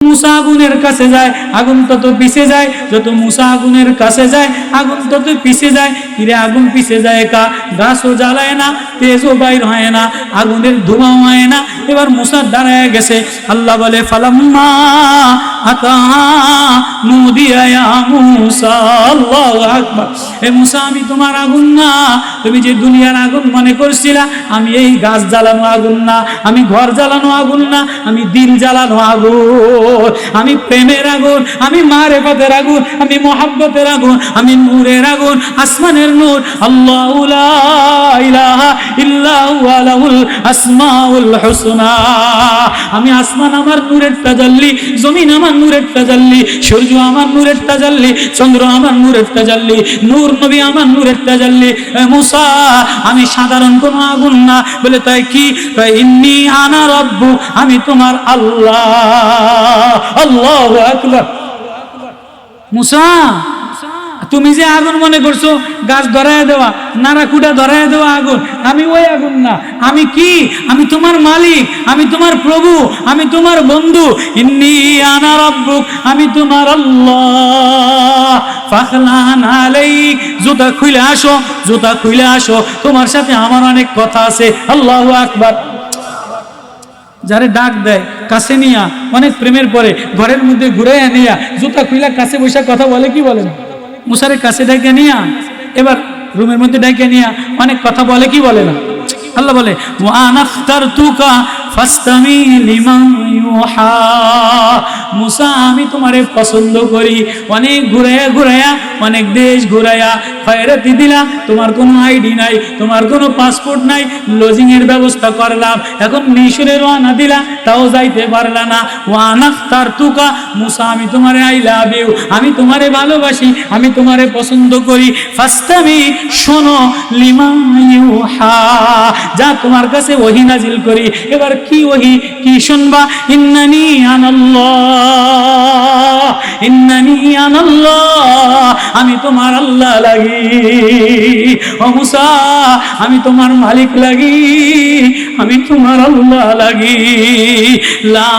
মুসা আগুনের কাছে যায় আগুন তত পিছে যায়, যত মুসা আগুনের কাছে যায় আগুন তত পিছে যায়। কিরে আগুন পিছে যায় কা? গাছও জ্বালায় না, তেজও বাইর হয় না, আগুনের ধোঁয়া হয় না। এবার মুসা দাঁড়ায় গেছে। আল্লাহ বলে ফালাম্মা আতাহা নুদিয়া ইয়া মুসা। আল্লাহু আকবার। এ মুসা, আমি তোমার আগুন না। তুমি যে দুনিয়ার আগুন মনে করছিলা, আমি এই গাছ জ্বালানো আগুন না, আমি ঘর জ্বালানো আগুন না, আমি দিল জ্বালানো আগুন, আমি প্রেমের আগুন, আমি মারেফাতের আগুন, আমি মোহাব্বতের আগুন, আমি নূরের আগুন, আসমানের নূর। আল্লাহু লা ইলাহা ইল্লা হুয়া লাহুল আসমাউল হুসনা। আমি আসমান আমার নূরের তাজাল্লি, জমিন আমার নূরের তাজাল্লি, সূর্য আমার নূরের তাজাল্লি, চন্দ্র আমার নূরের তাজাল্লি, নূর নবী আমার নূরের তাজাল্লি। মুসা, আমি সাধারণ কোন আগুন না। বলে তাই কি? ইন্নী আনা রাব্বু, আমি তোমার আল্লাহ। আল্লাহু আকবার। মুসা, তুমি যে আগুন মনে করছো গাছ ধরায় দেওয়া, নারাকুটা ধরায় দেওয়া আগুন, আমি ওই আগুন না। আমি কি? আমি তোমার মালিক, আমি তোমার প্রভু, আমি তোমার বন্ধু। ইন্নী আনা রাব্বুক, আমি তোমার আল্লাহ। ফাখলান আলাইক, জুতা খুলে আসো, জুতা খুলে আসো, তোমার সাথে আমার অনেক কথা আছে। আল্লাহু আকবার। যারে ডাক দেয় কাছে নিয়া, অনেক প্রেমের পরে ঘরের মধ্যে ঘুরে নিয়া জুতা খুইলা কাছে বসে কথা বলে, কি বলেন? মুসারে কাছে ডাকে নিয়া, এবার রুমের মধ্যে ডাকে নিয়া অনেক কথা বলে, কি বলে না? আল্লাহ বলে ওয়া আনাখতারতুকা ফাসতামি লিমা ইউহা। মুসা, আমি তোমারে পছন্দ করি। অনেক ঘুরাইয়া ঘুরাইয়া, অনেক দেশ ঘুরাইয়া খয়রাতি দিলা, তোমার কোনো আইডি নাই, তোমার কোনো পাসপোর্ট নাই, লজিং এর ব্যবস্থা করলাম, এখন মিশরে রওনা দিলা, তাও যাইতে পারলা না। ওয়া আনাখতারতুকা, মুসা আমি তোমারে আই লাভ ইউ, আমি তোমারে ভালোবাসি, আমি তোমারে পছন্দ করি। ফাসতামি, শোনো, লিমা ইউহা, যা তোমার কাছে ওহী নাজিল করি। এবার কি ওহী, কি শুনবা? ইন্নানি আনাল্লাহ, ইন্নানি আনাল্লাহ, আমি তোমার আল্লাহ লাগি। ও মুসা, আমি তোমার মালিক লাগি, আমি তোমার আল্লাহ লাগি। লা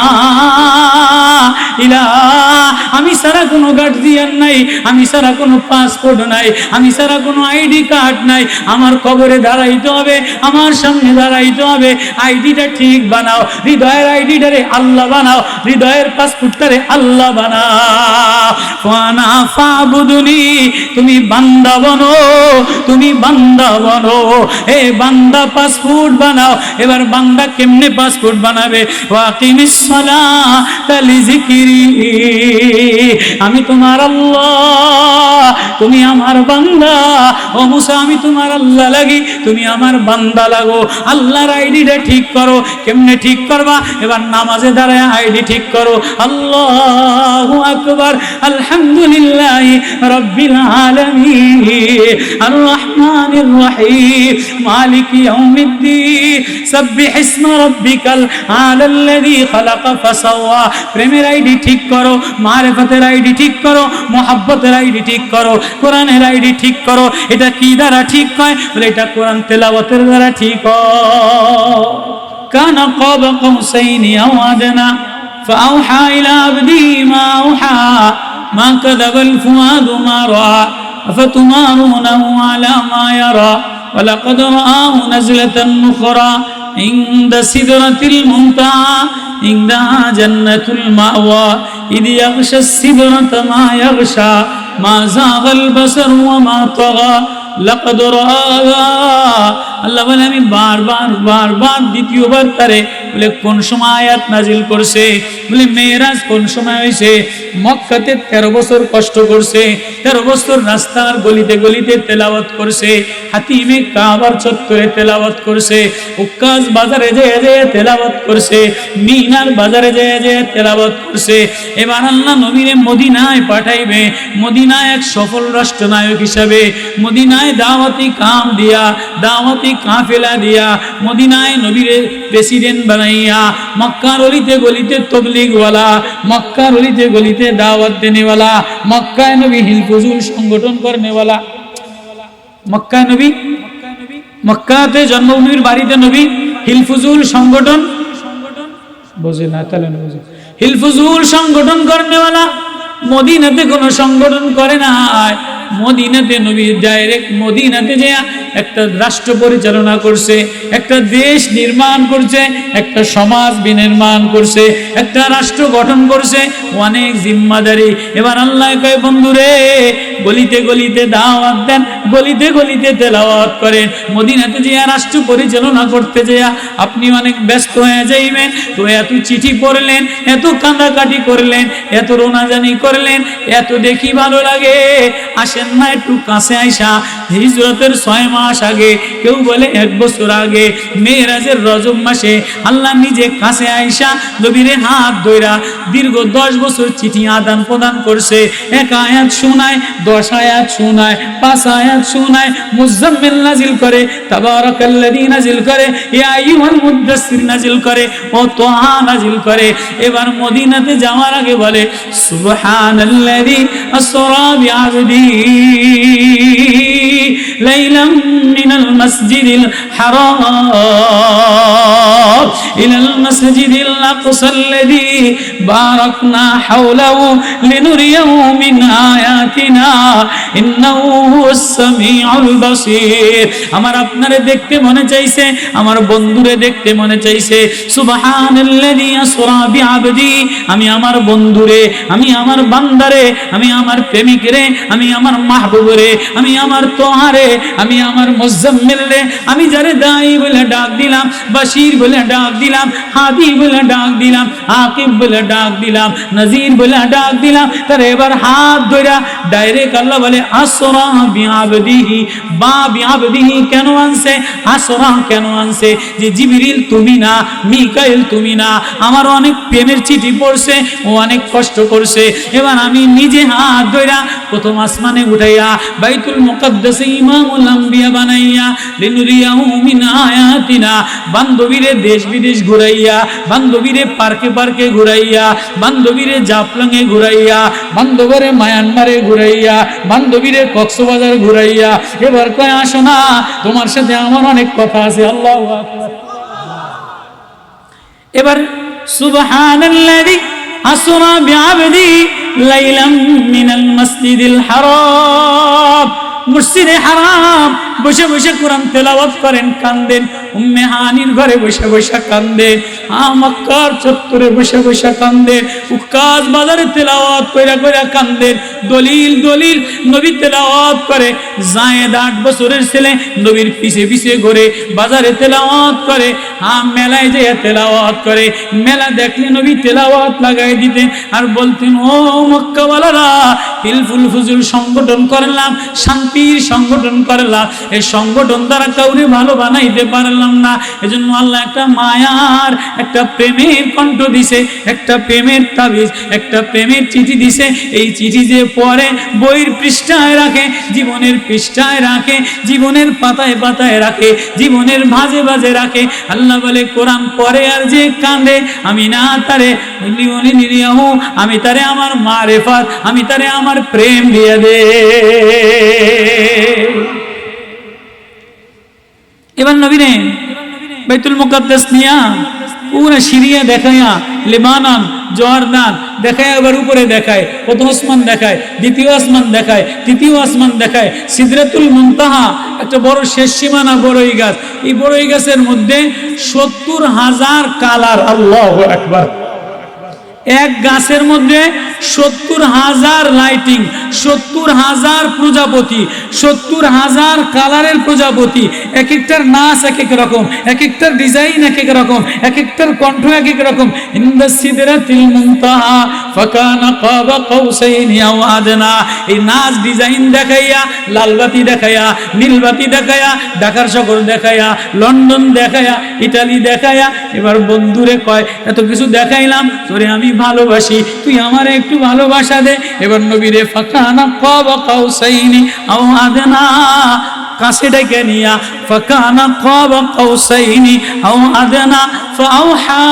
ইলাহা, আমি সারা কোনো গার্জিয়ান নাই, আমি সারা কোনো পাসপোর্ট নাই, আমি সারা কোনো আইডি কার্ড নাই। আমার কবরে দাঁড়াইতে হবে, আমার সামনে দাঁড়াইতে হবে। আইডিটা ঠিক বানাও, হৃদয়ের আইডিটারে আল্লাহ বানাও, হৃদয়ের পাসপোর্টটারে আল্লাহ বানাও। ফানা ফাবুদুনি, তুমি বান্দা বনো, তুমি বান্দা বনো। এ বান্দা পাসপোর্ট বানাও। এবার বান্দা কেমনে পাসপোর্ট বানাবে? ওয়াকিমিস সালাতা লিযিকরি, আমি তোমার আল্লাহ, তুমি আমার বান্দা। ও মুসা, আমি তোমার আল্লাহ লাগি, তুমি আমার বান্দা লাগো। আল্লাহর আইডিটা ঠিক করো। কেমনে ঠিক করবা? এবার নামাজে দাঁড়ায় আইডি ঠিক করো। আল্লাহু আকবার, আলহামদুলিল্লাহি রাব্বিল আলামিন, আর রহমানির রহিম, মালিকি ইয়াউমিদ্দিন, সাব্বিহ ইসমা রাব্বিকাল আলাল্লাযী খালাকা ফাসাওয়া। প্রেমের আইডি ঠিক করো, মারিফাতের আইডি ঠিক করো, মুহাব্বতের আইডি ঠিক করো, কোরআনের আইডি ঠিক করো। এটা কি দ্বারা ঠিক হয়? বলে এটা কোরআন তেলাওয়াতের দ্বারা ঠিক হয়। কানা কাবা কাউসাইনি আও আদনা ফাআওহা ইলা আবদি মা আওহা মা কাযাবাল ফুআদু মা রাআ আফাতুমারুনাহু আলা মা ইয়ারা ওয়ালাকাদ রাআহু নাজলাতান উখরা ইনদা সিদরাতিল মুনতাহা ইনদাহা জান্নাতুল মাওয়া ইদ ইয়াগশা সিদরাতা মা ইয়াগশা মা যাগাল বাসার ওয়া মা তাগা লাকাদ রাআ। আল্লাহ বলে আমি বারবার দ্বিতীয়বার তারে বলে কোন সময় আয়াত নাজিল করছে? বলে মেরাজ কোন সময় হয়েছে? মক্কাতে 13 বছর কষ্ট করছে, 13 বছর রাস্তার গলিতে গলিতে তেলাওয়াত করছে, হাতিমে কাবার চত্বরে তেলাওয়াত করছে, উক্কাজ বাজারে যেয়ে তেলাওয়াত করছে, মিনার বাজারে যেয়ে তেলাওয়াত করছে। এবার আল্লাহ নবীরে মদিনায় পাঠাইবে, মদিনায় এক সফল রাষ্ট্রনায়ক হিসাবে, মদিনায় দাওয়াতি কাম দিয়া, দাওয়াতি কাফেলা দিয়া, মদিনায় নবীরে প্রেসিডেন্ট বানাইয়া, মক্কার অলিতে গলিতে তবলিগওয়ালা, মক্কার অলিতে গলিতে দাওয়াত দেনেওয়ালা, মক্কায় নবী হিলফুজুল সংগঠন করনেওয়ালা। মক্কায় নবী, মক্কাতে জন্মভূমির বাড়িতে নবী হিলফুজুল সংগঠন, বোঝে না তাহলে না বোঝে, হিলফুজুল সংগঠন করেনা, মদিনাতে কোনো সংগঠন করে না। মদিনাতে নবী ডাইরেক্ট মদিনাতে যে একটা রাষ্ট্র পরিচালনা করছে, একটা দেশ নির্মাণ করছে, একটা সমাজ বিনির্মাণ করছে, একটা রাষ্ট্র গঠন করছে, অনেক জিম্মাদারি। এবার আল্লাহ কয় বন্ধুরে গলিতে গলিতে দাওয়াত দেন, গলিতে গলিতে তেলাওয়াত করেন। মদিনাতে যে রাষ্ট্র পরিচালনা করতে যায় আপনি অনেক ব্যস্ত হয়ে যাইবেন। তো এত চিঠি পড়লেন, এত কান্দাকাটি করলেন, এত রোনাজানি করলেন, এত দেখি ভালো লাগে, আসেন না একটু কাছে আইসা হিজরতের 6 মাস আগে, কেউ বলে 1 বছর আগে, মেরাজের রজব মাসে আল্লাহ নিজে কাছে আইসা নবীরে হাত ধইরা দীর্ঘ 10 বছর চিঠি আদান প্রদান করছে। 1 আয়াত শোনায়, 10 আয়াত শোনায়, 5 আয়াত শোনায়, মুজাম্মিল নাজিল করে, তাবারাকাল্লাযী নাজিল করে, ইয়া আইয়ুহাল মুদাসসির নাজিল করে, ও তোহা নাজিল করে। এবার মদিনাতে যাওয়ার আগে বলে সুবহানাল্লাযী আসরা বিআবদি লাইলাম মিনাল মাসজিদিল হারাম ইলাল মাসজিদিল আকসাল্লাযী বারাকনা হাওলাহু লিনুরিয়াহু মিন আয়াতিনা ইন্নাহু হুয়াস সামিউল বাসীর। আমার আপনারে দেখতে মনে চাইছে, আমার বন্ধুরে দেখতে মনে চাইছে। সুবহানাল্লাযী আসরা বিআবদি, আমি আমার বন্ধুরে, আমি আমার বান্দারে, আমি আমার প্রেমিকরে, আমি আমার মাহবুবরে, আমি আমার তোহারে, আমি আমার মুজাম্মিলরে, আমি যারে দাঈ বলে ডাক দিলাম, বাশীর বলে ডাক দিলাম, হাদি বলে ডাক দিলাম, আকিব বলে ডাক দিলাম, নাজির বলে ডাক দিলাম, তার এবার হাত ধইরা ডাইরেক্ট আল্লাহ বলে আসরা বিআবদিহি। বা বিআবদিহি কেন আনছে, আসরা কেন আনছে? যে জিবরিল তুমি না, মিকাইল তুমি না, আমার অনেক প্রেমের চিঠি পড়ছে, ও অনেক কষ্ট করছে। এবার আমি নিজে হাত ধইরা প্রথম আসমানে উঠাইয়া বাইতুল মুকাদ্দাসে ইমামুল আম্বিয়া বানাইয়া লিনুরিয়াহু মিন আয়াতিনা, বান্ধবীরে দেশ বিদেশ ঘুরাইয়া, বান্ধবীরে পার্কে পার্কে ঘুরাইয়া, বান্ধবীরে জাফলংয়ে ঘুরাইয়া, বান্ধবীরে মায়ানমারে ঘুরাইয়া, বান্ধবীরে কক্সবাজার ঘুরাইয়া এবার কয় আসো না, তোমার সাথে আমার অনেক কথা আছে। আল্লাহু আকবার। এবার সুবহানাল্লাযী আসরা বিআবদি লাইলাম মিনাল মাসজিদিল হারাম, মসজিদে হারাম বসে বসে কোরআন তেলাওয়াত করেন, কান্দেন। উম্মে হানির ঘরে বসে বসে কান্দেন, মক্কার চত্বরে বসে বসে কান্দেন, উক্কাস বাজারে তেলাওয়াত কইরা কইরা কান্দেন। দলিল দলিল নবী তেলাওয়াত করে, যায়েদ 8 বছরের ছেলে নবীর পিছে পিছে ঘুরে বাজারে তেলাওয়াত করে, মেলায় যেয়ে তেলাওয়াত করে। মেলা দেখলে নবী তেলাওয়াত লাগাই দিতেন আর বলতেন ও মক্কাওয়ালারা, হিলফুল ফুজুল সংগঠন করলাম, শান্তির সংগঠন করলাম, এই সংগঠন দ্বারা কাউরে ভালো বানাইতে পারলাম না। এজন্য আল্লাহ একটা মায়ার, একটা প্রেমের কণ্ঠ দিছে, একটা প্রেমের তাবিজ, একটা প্রেমের চিঠি দিছে। এই চিঠি যে পড়ে বইয়ের পৃষ্ঠায় রাখে, জীবনের পৃষ্ঠায় রাখে, জীবনের পাতায় পাতায় রাখে, জীবনের ভাজে ভাজে রাখে। আল্লাহ বলে কোরআন পড়ে আর যে কাঁদে আমি না তারে নিরিয়াহু, আমি তারে আমার মারেফাত, আমি তারে আমার প্রেম দিয়ে দে। এবার নবীনে বাইতুল মুকাদ্দাস নিয়া পুরো সিরিয়া দেখায়া, লেবানন, জর্দান দেখায়, এবার উপরে দেখায়, প্রথম আসমান দেখায়, দ্বিতীয় আসমান দেখায়, তৃতীয় আসমান দেখায়, সিদরাতুল মুনতাহা একটা বড় শেষ সীমানা বড়ই গাছ। এই বড়ই গাছের মধ্যে 70,000 কালার। আল্লাহু আকবার। এক গাছের মধ্যে 70,000 লাইটিং, 70,000 প্রজাপতি, 70,000 কালারের প্রজাপতি। এক একটার নাচ এক এক রকম, এক একটার ডিজাইন এক এক রকম, এক একটার কণ্ঠ এক এক রকম। ইনদা সিদরাতিল মুনতাহা ফাকানা কাবা কাউসাইনি আও আদনা। এই নাচ ডিজাইন দেখাইয়া, লালবাতি দেখাইয়া, নীলবাতি দেখাইয়া, ঢাকার শহর দেখাইয়া, লন্ডন দেখাইয়া, ইতালি দেখাইয়া এবার বন্ধুরে কয় এত কিছু দেখাইলাম, তোরে আমি ভালোবাসি, তুই আমারে একটু ভালোবাসা দে। এবার নবীরে ফাকানা কাবা কাউসাইনি আও আদনা, কাছে ডেকে নিয়া ফাকানা কাবা কাউসাইনি আও আদনা ফাআউহা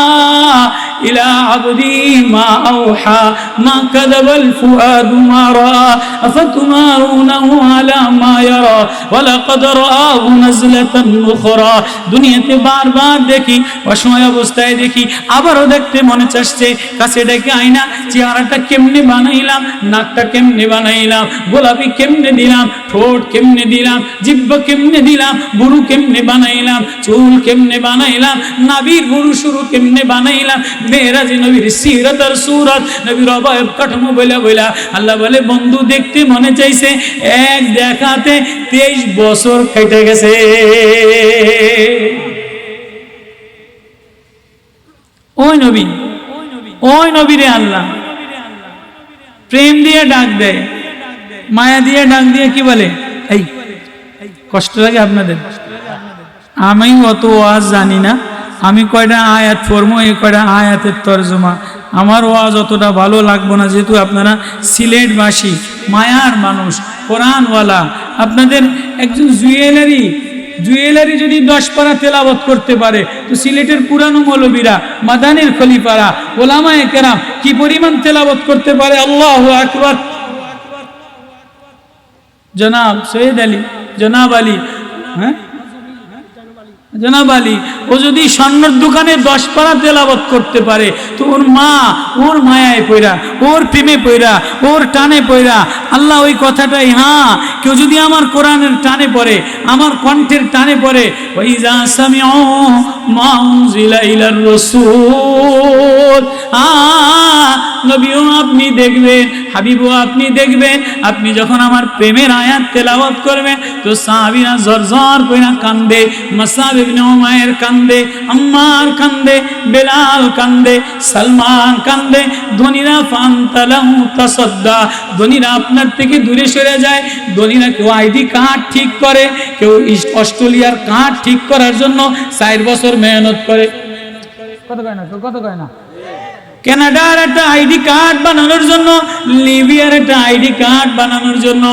ইলা আবদি মা আওহা মা কাযাবাল ফুআদু মা রাআ আফাতুমারুনাহু আলা মা ইয়ারা ওয়া লাকাদ রাআহু নাজলাতান উখরা। দুনিয়াতে বারবার দেখি, অসময় অবস্থায় দেখি, আবারও দেখতে মনে চাচ্ছে, কাছে ডেকে আয়না চেহারাটা কেমনে বানাইলাম, নাকটা কেমনে বানাইলাম, গোলাপি কেমনে দিলাম, ঠোঁট কেমনে দিলাম, জিহ্বা কেমনে দিলাম, বুরু কেমনে বানাইলাম, চুল কেমনে বানাইলাম, নাভির বুরু শুরু কেমনে বানাইলাম, মেরাজ নবীর সিরাত আর সুরাত, নবীর অবয়ব কাঠামো বইলা বইলা আল্লাহ বলে বন্ধু দেখতে মনে চাইছে, এক দেখাতে 23 বছর কেটে গেছে। ওই নবীরে আল্লাহ প্রেম দিয়ে ডাক দেয়, মায়া দিয়ে ডাক দিয়ে কি বলে, এই কষ্ট লাগে আপনাদের? আমি অত ওয়াজ জানি না, আমি কয়টা আয়াত পড়বো, এই কয়টা আয়াতের তর্জমা। আমার ওয়াজ অতটা ভালো লাগবো না, যেহেতু আপনারা সিলেটবাসী, মায়ার মানুষ, কোরআনওয়ালা। আপনাদের একজন জুয়েলারি যদি 10 পারা তেলাওয়াত করতে পারে, তো সিলেটের পুরানো মৌলবীরা, মাদানির খলিফারা, ওলামায়ে কেরাম কি পরিমাণ তেলাওয়াত করতে পারে। আল্লাহু আকবার। জনাব সৈয়দ আলী, জনাব আলী, হ্যাঁ জনাব আলী, ও যদি স্বর্ণের দোকানে 10 পারা তেলাওয়াত করতে পারে, তো ওর মা ওর মায়ায় পয়রা, ওর প্রেমে পয়রা, ওর টানে পয়রা, আল্লাহ ওই কথাটাই, হ্যাঁ কেউ যদি আমার কোরআনের টানে পড়ে, আমার কণ্ঠের টানে পড়ে, ওয়াইজা সামিউ মা উনজিলা ইলার রাসূল, নবীও আপনি দেখবেন, হাবিবও আপনি দেখবেন, আপনি যখন আমার প্রেমের আয়াত তেলাওয়াত করবেন, তো সাহাবীরা জরজর কইরা কান্দে, মাসআব ইবনে উমাইর কান্দে, আম্মার কান্দে, বেলাল কান্দে, সালমান কান্দে, ধনীরা ফান্তালাহু তাসাদ্দা, ধনীরা আপনার থেকে দূরে সরে যায়। ধনীরা কেউ আইডি কার্ড ঠিক করে, কেউ অস্ট্রেলিয়ার কার্ড ঠিক করার জন্য 4 বছর মেহনত করে। কত কয় না কানাডার একটা আইডি কার্ড বানানোর জন্য, লিবিয়ার একটা আইডি কার্ড বানানোর জন্য,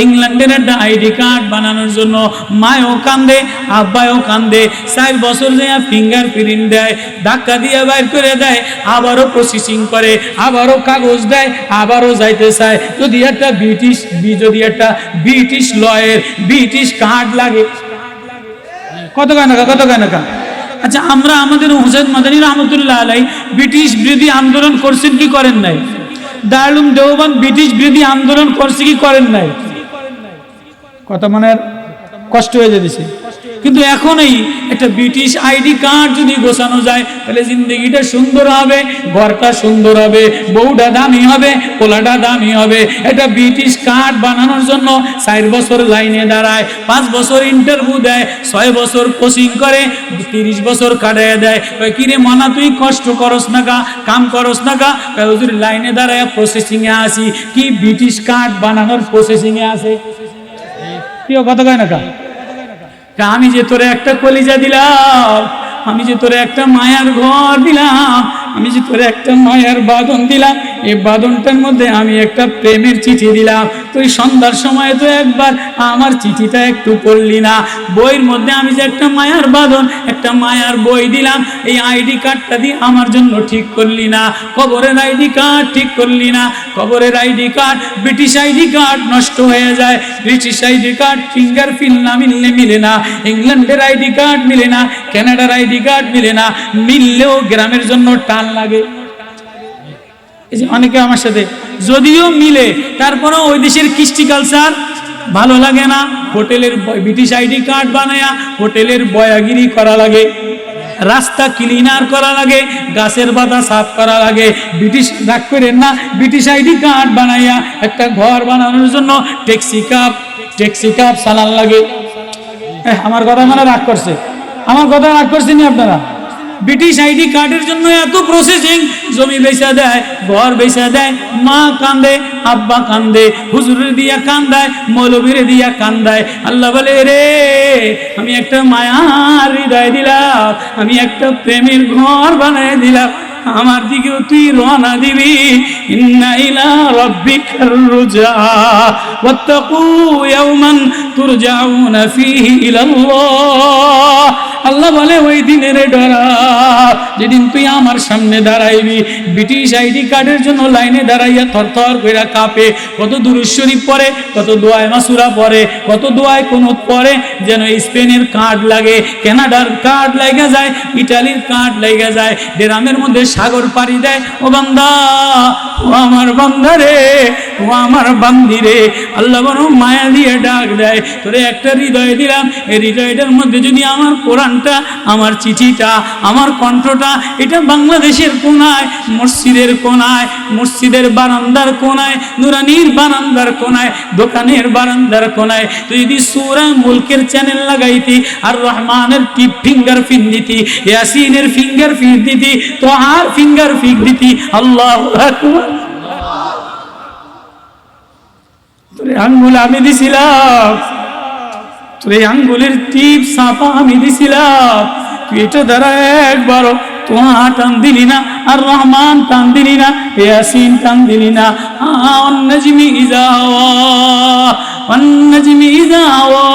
ইংল্যান্ডের একটা আইডি কার্ড বানানোর জন্য মায়ও কান্দে, আব্বায়ও কান্দে। 4 বছর যায় ফিঙ্গার প্রিন্ট দেয়, ধাক্কা দিয়ে বাইর করে দেয়, আবারও প্রসেসিং করে, আবারও কাগজ দেয়, আবারও যাইতে চায়। যদি একটা ব্রিটিশ লয়ের ব্রিটিশ কার্ড লাগে, কত কয় না। আচ্ছা, আমরা আমাদের হুসাইন মাদানী রহমতুল্লাহ আলাইহি ব্রিটিশ বিরোধী আন্দোলন করছেন কি করেন নাই? দারুল দেওবন্দ ব্রিটিশ বিরোধী আন্দোলন করছে কি করেন নাই? কথা মানে কষ্ট হয়ে যেতেছে। কিন্তু এখন এই একটা ব্রিটিশ আইডি কার্ড যদি গোছানো যায়, তাহলে জিন্দগিটা সুন্দর হবে, ঘরটা সুন্দর হবে, বউটা দামি হবে, পোলাটা দামি হবে। একটা ব্রিটিশ কার্ড বানানোর জন্য 4 বছর লাইনে দাঁড়ায়, 5 বছর ইন্টারভিউ দেয়, 6 বছর কোচিং করে, 30 বছর কাটায় দেয়। কিরে মনা তুই কষ্ট করস না গা, কাম করস না গা? হুজুর লাইনে দাঁড়ায় প্রসেসিংয়ে আসি। কি ব্রিটিশ কার্ড বানানোর প্রসেসিংয়ে আছে? কেউ কথা কয় না কা? আমি যে তোরে একটা কলিজা দিলাম, আমি যে তোরে একটা মায়ার ঘর দিলাম, আমি যে তোরে একটা মায়ার বাঁধন দিলাম, এই বাঁধনটার মধ্যে আমি একটা প্রেমের চিঠি দিলাম। তুই সন্ধ্যার সময় তো একবার আমার চিঠিটা একটু পড়লি না। বইয়ের মধ্যে আমি যে একটা মায়ার বাঁধন, একটা মায়ার বই দিলাম, এই আইডি কার্ডটা দিয়ে আমার জন্য ঠিক করলি না। কবরের আইডি কার্ড ঠিক করলি না। কবরের ID card, British ID card নষ্ট হয়ে যায়। British ID card finger print না মিললে মিলে না, ইংল্যান্ডের আইডি কার্ড মিলে না, কানাডার আইডি কার্ড মিলে না, মিললেও গ্রামের জন্য টান লাগে। এই যে অনেকে আমার সাথে যদিও মিলে, তারপরেও ওই দেশের কৃষ্টি কালচার ভালো লাগে না। হোটেলের ব্রিটিশ আইডি কার্ড বানায়া হোটেলের বয়াগিরি করা লাগে, রাস্তা ক্লিনার করা লাগে, গাছের বাধা সাফ করা লাগে। ব্রিটিশ রাগ করেন না, ব্রিটিশ আইডি কার্ড বানাইয়া একটা ঘর বানানোর জন্য ট্যাক্সি কাপ চালান লাগে। আমার কথা মানে রাগ করছে, আমার কথা রাগ করছেন আপনারা? ব্রিটিশ আইডি কার্ডের জন্য এত প্রসেসিং, জমি বেচা দেয়, ঘর বেচা দেয়, মা কান্দে, আব্বা কান্দে, হুজুরের দিয়া কান্দায়, মৌলবীরে দিয়া কান্দায়। আল্লাহ বলে রে, আমি একটা মায়ার হৃদয় দিলাম, আমি একটা প্রেমের ঘর বানায় দিলাম, আমার দিকেও তুই রওনা দিবি। ইন্না ইলা রাব্বিকার রুজা ওয়াত্তাকু ইয়াওমান তুরজাউনা ফীহি ইলাল্লাহ। আল্লাহ বলে ওই দিনের ডরা, যেদিন তুই আমার সামনে দাঁড়াইবি, ব্রিটিশ আইডি কার্ডের জন্য লাইনে দাঁড়াইয়া থরথর কইরা কাঁপে, কত দুরূদ শরীফ পড়ে, কত দোয়ায় মাসুরা পড়ে, কত দোয়ায় কুনুত পড়ে, যেন স্পেনের কার্ড লাগে, কানাডার কার্ড লাগা যায়, ইটালির কার্ড লাগা যায়, ড্রামের মধ্যে সাগর পাড়ি দেয়। ও বান্দা, ও আমার বান্দা রে, ও আমার বান্দি রে, আল্লাহ বড় মায়া দিয়ে ডাক দেয়, তোরে একটা হৃদয় দিলাম, এই হৃদয়টার মধ্যে যদি আমার কোরআনটা, আমার চিঠিটা, আমার কণ্ঠটা, এটা বাংলাদেশের কোনায়, মসজিদের কোনায়, মসজিদের বারান্দার কোনায়, নুরানির বারান্দার কোনায়, দোকানের বারান্দার কোনায় তুই যদি সূরা মুলকের চ্যানেল লাগাইতি, আর রহমানের টিপ ফিঙ্গার ফিন দিতি, ইয়াসিনের ফিঙ্গার ফিন দিতি, তো আর ফিঙ্গার ফিক দিতি, আল্লাহু আকবার। তোরে আঙ্গুল আমি দিছিলাম, তোরে আঙ্গুলের টিপ সাপা আমি দিছিলাম, তুই এটা দ্বারা একবারও তোহা টান দিলি না, আর রহমান টান দিলি না, ইয়াসিন টান দিলি না। আন-নাজমি ইযা হাওয়া, ওয়ান-নাজমি ইযা হাওয়া,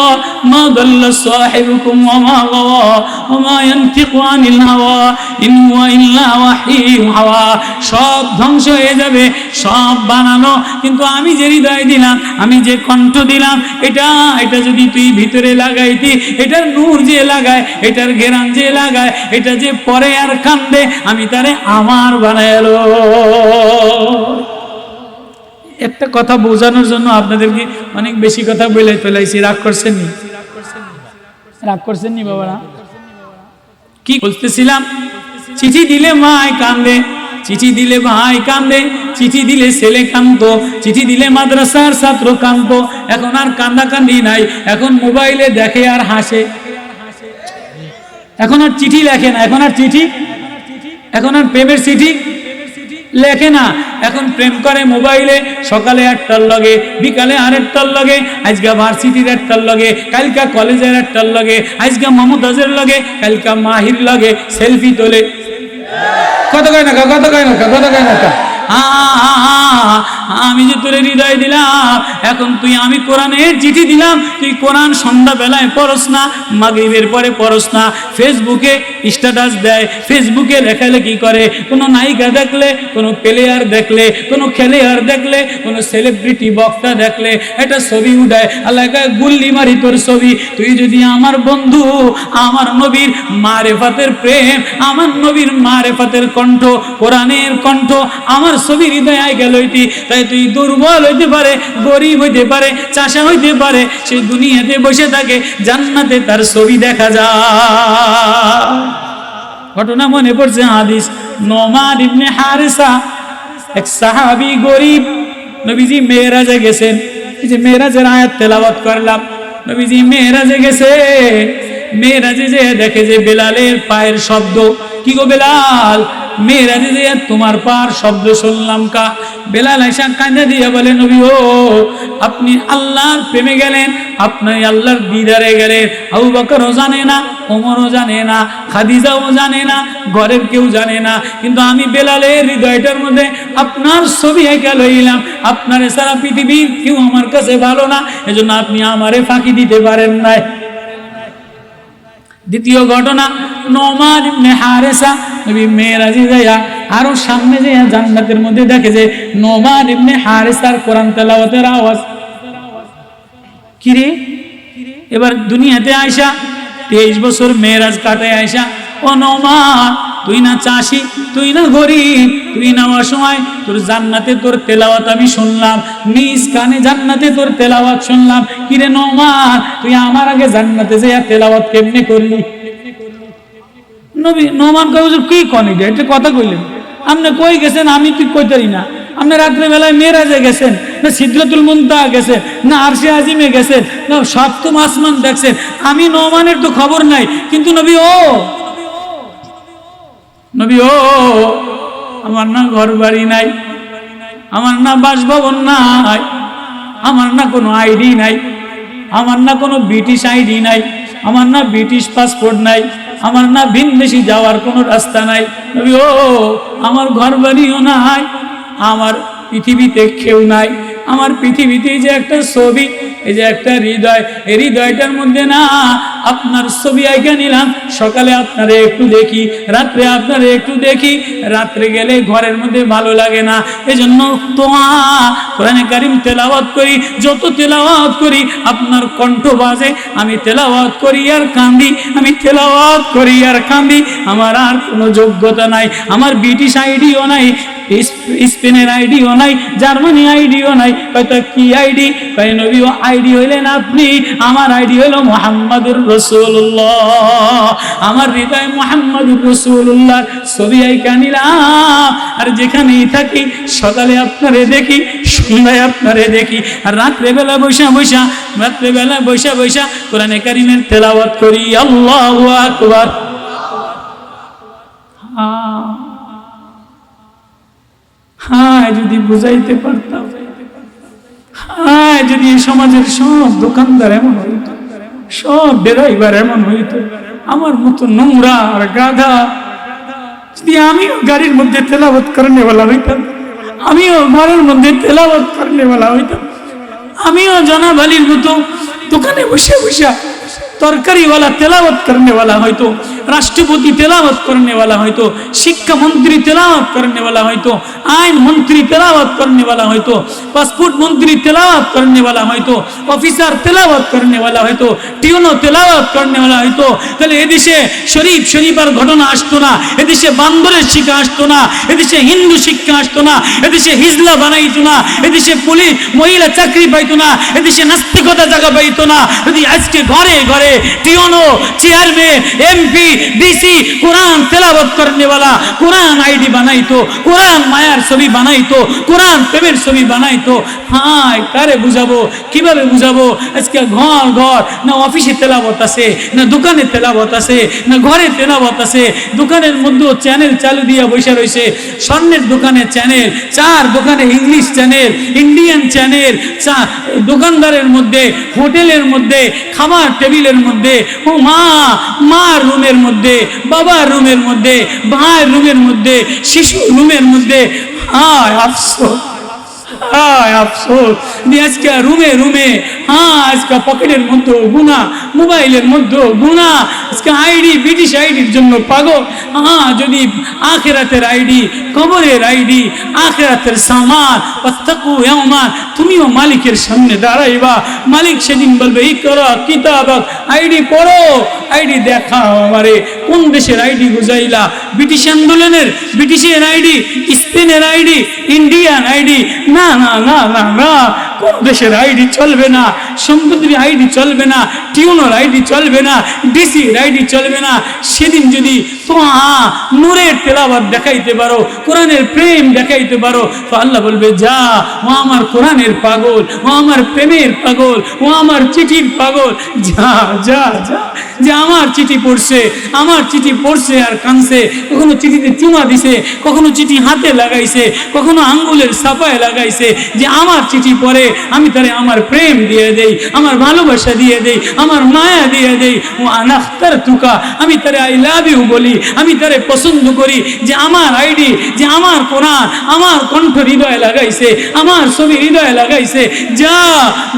মা দাল্লা সাহিবুকুম ওয়া মা গাওয়া, ওয়া মা ইয়ানতিকু আনিল হাওয়া, ইন হুয়া ইল্লা ওয়াহয়ুন হাওয়া। সব ধ্বংস হয়ে যাবে, সব বানানো, কিন্তু আমি যে হৃদয় দিলাম, আমি যে কণ্ঠ দিলাম, এটা যদি তুই ভিতরে লাগাইতি, এটার নূর যে লাগায়, এটার ঘেরান যে লাগায়, এটা যে পরে আর কান্দে, আমি তারে আমার বানাইলো। একটা কথা বোঝানোর জন্য আপনাদেরকে অনেক বেশি কথা বলে ফেলাইছি, রাগ করছেন নি? রাগ করছেন নি বাবারা? কি বলতেছিলাম? চিঠি দিলে মায় কান্দে, চিঠি দিলে ভাই কান্দে, চিঠি দিলে ছেলে কান্দতো, চিঠি দিলে মাদ্রাসার ছাত্র কান্দতো। এখন আর কান্দাকান্দি নাই, এখন মোবাইলে দেখে আর হাসে, এখন আর চিঠি লেখে না, এখন আর চিঠি, এখন আর প্রেমের চিঠি লেখে না, এখন প্রেম করে মোবাইলে, সকালে একটার লগে, বিকালে আরেকটার লগে, আজকে ভার্সিটির একটার লগে, কালকা কলেজের একটার লগে, আজকে মমতাজের লগে, কালকা মাহির লগে সেলফি তোলে। কত কয় না, কত কয় না, কত কয় না। আমি যে তোর হৃদয় দিলাম, এখন তুই, আমি কোরআনের চিঠি দিলাম, তুই কোরআন সন্ধ্যা বেলায় পড়স না, মাগরিবের পরে পড়স না, ফেসবুকে স্ট্যাটাস দেয়, ফেসবুকে লেখালেখি করে, কোনো নায়িকা দেখলে, কোনো প্লেয়ার দেখলে, কোনো খেলোয়াড় দেখলে, কোনো সেলিব্রিটি বক্তা দেখলে একটা ছবি উঠায়, আল্লাহ গুল্লি মারি তোর ছবি। তুই যদি আমার বন্ধু, আমার নবীর মারেফাতের প্রেম, আমার নবীর মারেফাতের কণ্ঠ, কোরআনের কণ্ঠ আমার ছবি হৃদয় আই গেল, তাই তুই দুর্বল হইতে পারে, গরিব হইতে পারে, চাষা হইতে পারে, সে দুনিয়াতে বসে থাকে, জান্নাতে তার ছবি দেখা যায়। ঘটনা মনে পড়ছে, হাদিস, নোমান ইবনে হারিসা, এক সাহাবী, গরিব, নবীজি মেরাজে গেছেন, এই যে মেরাজের আয়াত তেলাওয়াত করলাম, নবীজি মেরাজে গেছে, মেরাজে যে দেখে যে বেলালের পায়ের শব্দ। কি গো বেলাল, মেরাজে যে তোমার পার শব্দ শুনলাম কা? বেলাল আয়েশা কাঁদে দিয়ে বলে, নবী ও, আপনি আল্লাহর প্রেমে গেলেন, আপনি আল্লাহর দিদারে গেলেন, আবু বকরও জানে না, ওমরও জানে না, খাদিজাও জানে না, ঘরের কেউ জানে না, কিন্তু আমি বেলালের হৃদয়টার মধ্যে আপনার ছবি এঁকে লইলাম, আপনার সারা পৃথিবীর কেউ আমার কাছে ভালো না, এজন্য আপনি আমারে ফাঁকি দিতে পারেন নাই। দ্বিতীয় ঘটনা, নোমান ইবনে হারিসা নবী মেরাজে যায়া আরো সামনে যে জান্নাতের মধ্যে দেখে যে নোমান ইবনে হারিসার কোরআন তেলাওয়াতের আওয়াজ। কি রে, এবার দুনিয়াতে আয়সা 23 বছর মেরাজ কাটায় আয়সা, ও নোমান, তুই না চাষি, তুই না গরিব, তুই নামার সময় তোর জান্নাতে তোর তেলাওয়াত আমি শুনলাম, নিজ কানে জান্নাতে তোর তেলাওয়াত শুনলাম। কিরে নোমান, তুই আমার আগে জান্নাতে যে তেলাওয়াত কেমনে করলি? নবী নোমান কয়, হুজুর কি কোন এটা কথা কইলেন? আপনি কই গেছেন? আমি তুই কইতারি না। আপনি রাত্রে বেলায় মেরাজে গেছেন, না সিদরাতুল মুনতাহা গেছেন, না আরশে আজিমে গেছেন, না সপ্তম আসমান দেখছেন? আমি নোমানের তো খবর নাই, কিন্তু নবী ও, নবী ও, আমার না ঘর বাড়ি নাই, আমার না বাসভবন নাই, আমার না কোনো আইডি নাই, আমার না কোনো ব্রিটিশ আইডি নাই, আমার না ব্রিটিশ পাসপোর্ট নাই, আমার না ভিনদেশি যাওয়ার কোনো রাস্তা নাই। নবী ও, আমার ঘর বাড়িও নাই, আমার পৃথিবীতে কেউ নাই, আমার পৃথিবীতে যে একটা ছবি, এই যে একটা হৃদয়, এই হৃদয়টার মধ্যে না আপনার ছবি আঁকা নিলাম, সকালে আপনারে একটু দেখি, রাত্রে আপনারে একটু দেখি, রাত্রে গেলে ঘরের মধ্যে ভালো লাগে না। এজন্য কোরআনে কারিম তেলাওয়াত করি, যত তেলাওয়াত করি আপনার কণ্ঠ বাজে, আমি তেলাওয়াত করি আর কান্দি, আমি তেলাওয়াত করি আর কান্দি। আমার আর কোনো যোগ্যতা নাই, আমার ব্রিটিশ আইডিও নাই, স্পেনের আইডিও নাই, জার্মানি আইডিও নাই। কয়টা কি আইডি? কয় নবী আইডি হইলেন আপনি, আমার আইডি হইল মুহাম্মাদুর রাসূলুল্লাহ। আমার হৃদয় মুহাম্মাদুর রাসূলুল্লাহ ছবি আইকা নিলাম, আর যেখানেই থাকি সকালে আপনারে দেখি, সন্ধ্যায় আপনারে দেখি, আর রাত্রেবেলা বৈশা কোরআনে কারিমের তেলাওয়াত করি। আল্লাহু আকবার। হ্যাঁ, যদি বুঝাইতে পারতাম, হ্যাঁ, যদি এই সমাজের সব দোকানদার এমন হইত, সব ড্রাইভার এমন হইত, আমার মতো নোংরা আর গাধা যদি আমিও গাড়ির মধ্যে তেলাওয়াত করনেওয়ালা হইতাম, আমিও ঘরের মধ্যে তেলাওয়াত করনেওয়ালা হইতাম, আমিও জনাব আলীর মতো দোকানে বসে বসে তরকারিওয়ালা তেলাওয়াত করনেওয়ালা হয়তো, রাষ্ট্রপতি তেলাওয়াত করনেওয়ালা হয়তো, শিক্ষামন্ত্রী তেলাওয়াত করনেওয়ালা হয়তো, আইন মন্ত্রী তেলাওয়াত করনেওয়ালা হয়তো, পাসপোর্ট মন্ত্রী তেলাওয়াত করনেওয়ালা হয়তো, অফিসার তেলাওয়াত করনেওয়ালা হয়তো, টিউনো তেলাওয়াত করনেওয়ালা হয়তো। তাহলে এদেশে শরীফার ঘটনা আসতো না, এদেশে বান্দরের শিক্ষা আসতো না, এদেশে হিন্দু শিক্ষা আসতো না, এদেশে হিজলা বানাইতো না, এদেশে পুলিশ মহিলা চাকরি পাইতো না, এদেশে নাস্তিকতা জায়গা পাইতো না। যদি আজকে ঘরে ঘরে টিউনো, চেয়ারম্যান, এমপি, ডিসি কোরআন তেলাওয়াত করনেওয়ালা, কোরআন আইডি বানাইতো, কোরআন মায়ার ছবি বানাইতো, কোরআন প্রেমের ছবি বানাইতো, হায় কারে বুঝাবো, কিভাবে বুঝাবো? আজকে ঘর ঘর না অফিসে তেলাওয়াত আছে, না দোকানে তেলাওয়াত আছে, না ঘরে তেলাওয়াত আছে। দোকানের মধ্যেও চ্যানেল চালু দিয়া বসে রয়েছে, স্বর্ণের দোকানে চ্যানেল, চার দোকানে ইংলিশ চ্যানেল, ইন্ডিয়ান চ্যানেল, দোকানদারের মধ্যে, হোটেলের মধ্যে, খাবার টেবিলের মধ্যে, ও মা রুমের মধ্যে, বাবার রুমের মধ্যে, ভাইয়ের রুমের মধ্যে, শিশু রুমের মধ্যে। হায় আফসোস, হায় আফসোস। আজকে রুমে রুমে, আজকে পকেটের মধ্যে গুণা, মোবাইলের মধ্যে গুণা, আজকে আইডি, ব্রিটিশ আইডির জন্য পাগল। যদি আখিরাতের আইডি, কবরের আইডি, আখিরাতের সামান, ওয়াত্তাকু ইয়াওমান, তুমিও মালিকের সামনে দাঁড়াইবা, মালিক সেদিন বলবে ইকরা কিতাবাক, আইডি পড়ো, আইডি দেখাও আমারে, কোন দেশের আইডি বুঝাইলা? ব্রিটিশ আন্দোলনের, ব্রিটিশের আইডি, স্পেনের আইডি, ইন্ডিয়ান আইডি? না না না না না, কোন দেশের আইডি চলবে না, সম্পত্তির আইডি চলবে না, টিউনোর আইডি চলবে না, ডিসির আইডি চলবে না। সেদিন যদি নূরের তেলাওয়াত দেখাইতে পারো, কোরআনের প্রেম দেখাইতে পারো, তো আল্লাহ বলবে যা, ও আমার কোরআনের পাগল, ও আমার প্রেমের পাগল, ও আমার চিঠির পাগল, যা যা যা। যে আমার চিঠি পড়ছে, আমার চিঠি পড়ছে আর কানছে, কখনো চিঠিতে চুমা দিছে, কখনো চিঠি হাতে লাগাইছে, কখনো আঙ্গুলের সাফায় লাগাইছে, যে আমার চিঠি পড়ে আমি তারে আমার প্রেম দিয়ে দেই, আমার ভালোবাসা দিয়ে দেই, আমার মায়া দিয়ে দেই। ও আনাখতার তুকা, আমি তারে আই লাভ ইউ বলি, আমি তারে পছন্দ করি। যে আমার আইডি, যে আমার কোরআন, আমার কণ্ঠ হৃদয়ে লাগাইছে, আমার ছবি হৃদয়ে লাগাইছে, যা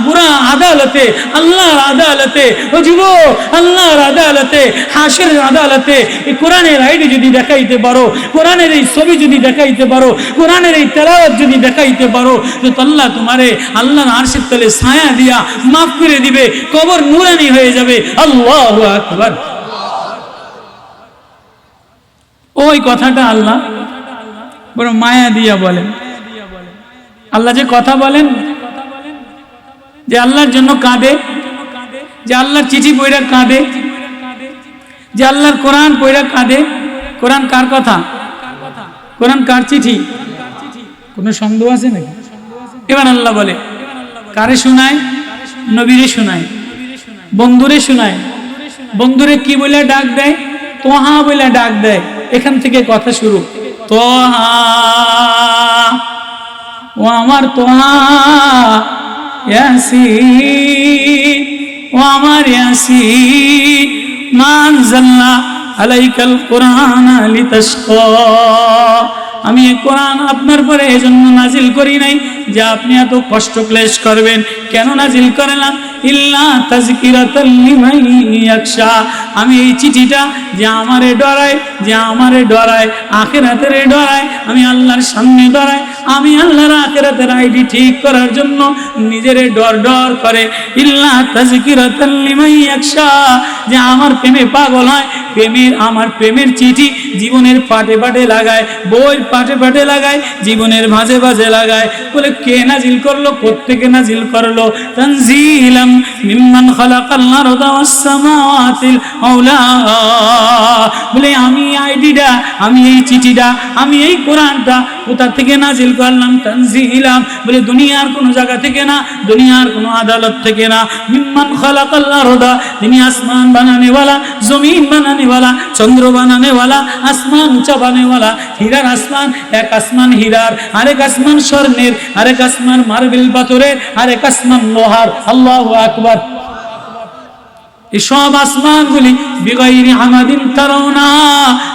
বুড়া আদালতে, আল্লাহর আদালতে, ও যুবক, আল্লাহর আদালতে, হাসরের আদালতে এই কোরআনের আইডি যদি দেখাইতে পারো, কোরআনের এই ছবি যদি দেখাইতে পারো, কোরআনের এই তেলাওয়াত যদি দেখাইতে পারো, তো আল্লাহ তোমারে আল্লাহর আরশের তলে ছায়া দিয়া মাফ করে দিবে, কবর নূরানি হয়ে যাবে। আল্লাহু আকবার। ওই কথাটা আল্লাহ বড় মায়া দিয়া বলেন। আল্লাহ যে কথা বলেন, যে আল্লাহর জন্য কাঁদে, যে আল্লাহর চিঠি পড়া কাঁদে, যে আল্লাহর কোরআন পড়া কাঁদে। কোরআন কার কথা? কোরআন কার চিঠি? কোনো সন্দেহ আছে নাকি? এবার আল্লাহ বলে কারে শোনায়? নবীরে শোনায়, বন্ধুরে শোনায়। বন্ধুরে কি বলে ডাক দেয়? তোহা বলে ডাক দেয়। এখান থেকে কথা শুরু। তোহা, ও আমার তোহা, ইয়াসিন, ও আমার ইয়াসিন, মা আনজালনা আলাইকাল কুরআনা লিতাশকা। আমি এই কোরআন আপনার পরে এজন্য নাজিল করি নাই যে আপনি এত কষ্ট ক্লেশ করবেন, কেন নাজিল করলাম? ইল্লা তাযকিরাতাল লিমান ইয়াখশা। আমি এই চিঠিটা যে আমারে ডরায় আখিরাতের ডরায়, আমি আল্লাহর সামনে ডরায়, আমি আল্লাহর আখিরাতের আইডি ঠিক করার জন্য নিজেরে ডর করে। ইল্লা তাযকিরাতাল লিমান ইয়াখশা, যে আমার প্রেমে পাগল হয়, আমার প্রেমের চিঠি জীবনের পাটে পাটে লাগায়, বই পাটে পাটে লাগায়, জীবনের মাঝে মাঝে লাগায়। বলে কে নাজিল করলো? কোত্থেকে নাজিল করলো? তানজিলাম মিম্মান খালাকাল আরদা ওয়াস সামাওয়াতিল আউলা। বলে আমি আইডিটা, আমি এই চিঠিটা, আমি এই কোরআনটা কোথা থেকে নাজিল করলাম? তানজিলাম, বলে দুনিয়ার কোনো জায়গা থেকে না, দুনিয়ার কোনো আদালত থেকে না। মিম্মান খালাকাল আরদা, যিনি আসমান বানানে वाला, জমিন বানানে वाला, চন্দ্র বানানে वाला, আসমান উঁচা বানানে वाला। হীরার আসমান, এক আসমান হীরার, আরেক আসমান স্বর্ণের, আরেক আসমান মার্বেল পাথরের, আরেক আসমান লোহার। আল্লাহু আকবার। এই সব আসমানগুলি বিগাইরি আমাদিন তারাউনা,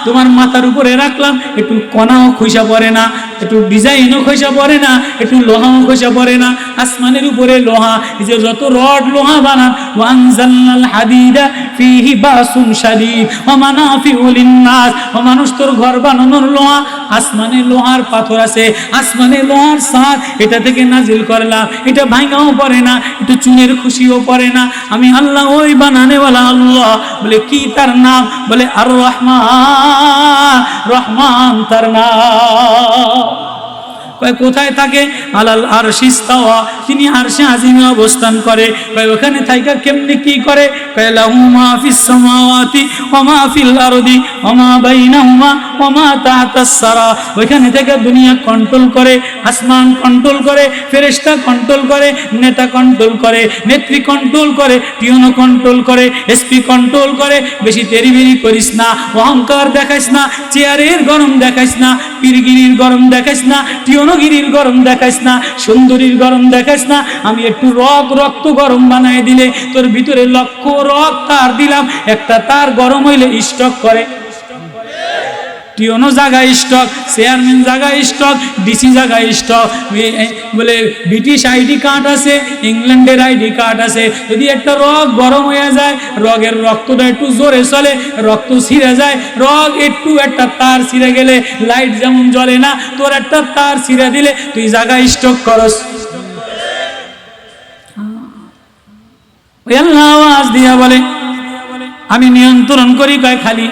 তোমার মাথার উপরে রাখলাম, একটু কণাও খসা পড়ে না, একটু ডিজাইনও খসা পড়ে না, একটু লোহাও খসা পড়ে না। আসমানের উপরে লোহা, এই যে যত রড লোহা বানান, ওয়ানজালনাল হাদিদা ফিহি বাসুন শাদীদ ওয়া মানাফিউ লিন-নাস, ও মানুষ তোর ঘর বানানোর লোহা, আসমানে লোহার পাথর আছে, আসমানে লোহার সাদ, এটা থেকে নাজিল করলাম। এটা ভাঙাও পড়ে না, একটু চুনের খুশিও পড়ে না। আমি আল্লাহ ওই বানানে वाला আল্লাহ। বলে কি তার নাম? বলে আর রহমান, রহমান তার নাম। কোথায় থাকে? আলাল আরশি ইস্তাওয়া, তিনি আরশে আজিমে অবস্থান করে। ওখানে থাইকা কেমনে কি করে? লাহু মা ফিস সামাওয়াতি ওয়া মা ফিল আরদি ওয়া মা বাইনাহুমা ওয়া মা তাহতাস সারা। ওখানে থেকে দুনিয়া কন্ট্রোল করে, আসমান কন্ট্রোল করে, ফেরেশতা কন্ট্রোল করে, নেতা কন্ট্রোল করে, নেত্রী কন্ট্রোল করে, টিউনো কন্ট্রোল করে, এসপি কন্ট্রোল করে। বেশি তেরিবেরি করিস না, অহংকার দেখাইস না, চেয়ারের গরম দেখাইস না, পীরগিরির গরম দেখাইস না, টিউনোগিরির গরম দেখাইস না, সুন্দরীর গরম দেখাইস না। আমি একটু রক্ত গরম বানায় দিলে তোর ভিতরে লক্ষ রক তার দিলাম, একটা তার গরম হইলে স্টক করে। টিউনো জায়গায় স্টক, চেয়ারম্যান জায়গায় স্টক, ডিসি জায়গায় স্টক। বলে ব্রিটিশ আইডি কার্ড আছে, ইংল্যান্ডের আইডি কার্ড আছে। যদি একটা রগ গরম হয়ে যায়, রগের রক্তটা একটু জোরে চলে, রক্ত ছিঁড়ে যায়। রগ একটু একটা তার ছিঁড়ে গেলে লাইট যেমন জ্বলে না, তোর একটা তার ছিঁড়ে দিলে তুই জায়গায় স্টক করস। ওই আল্লাহ আওয়াজ দিয়া বলে আমি নিয়ন্ত্রণ করি, কয় খালি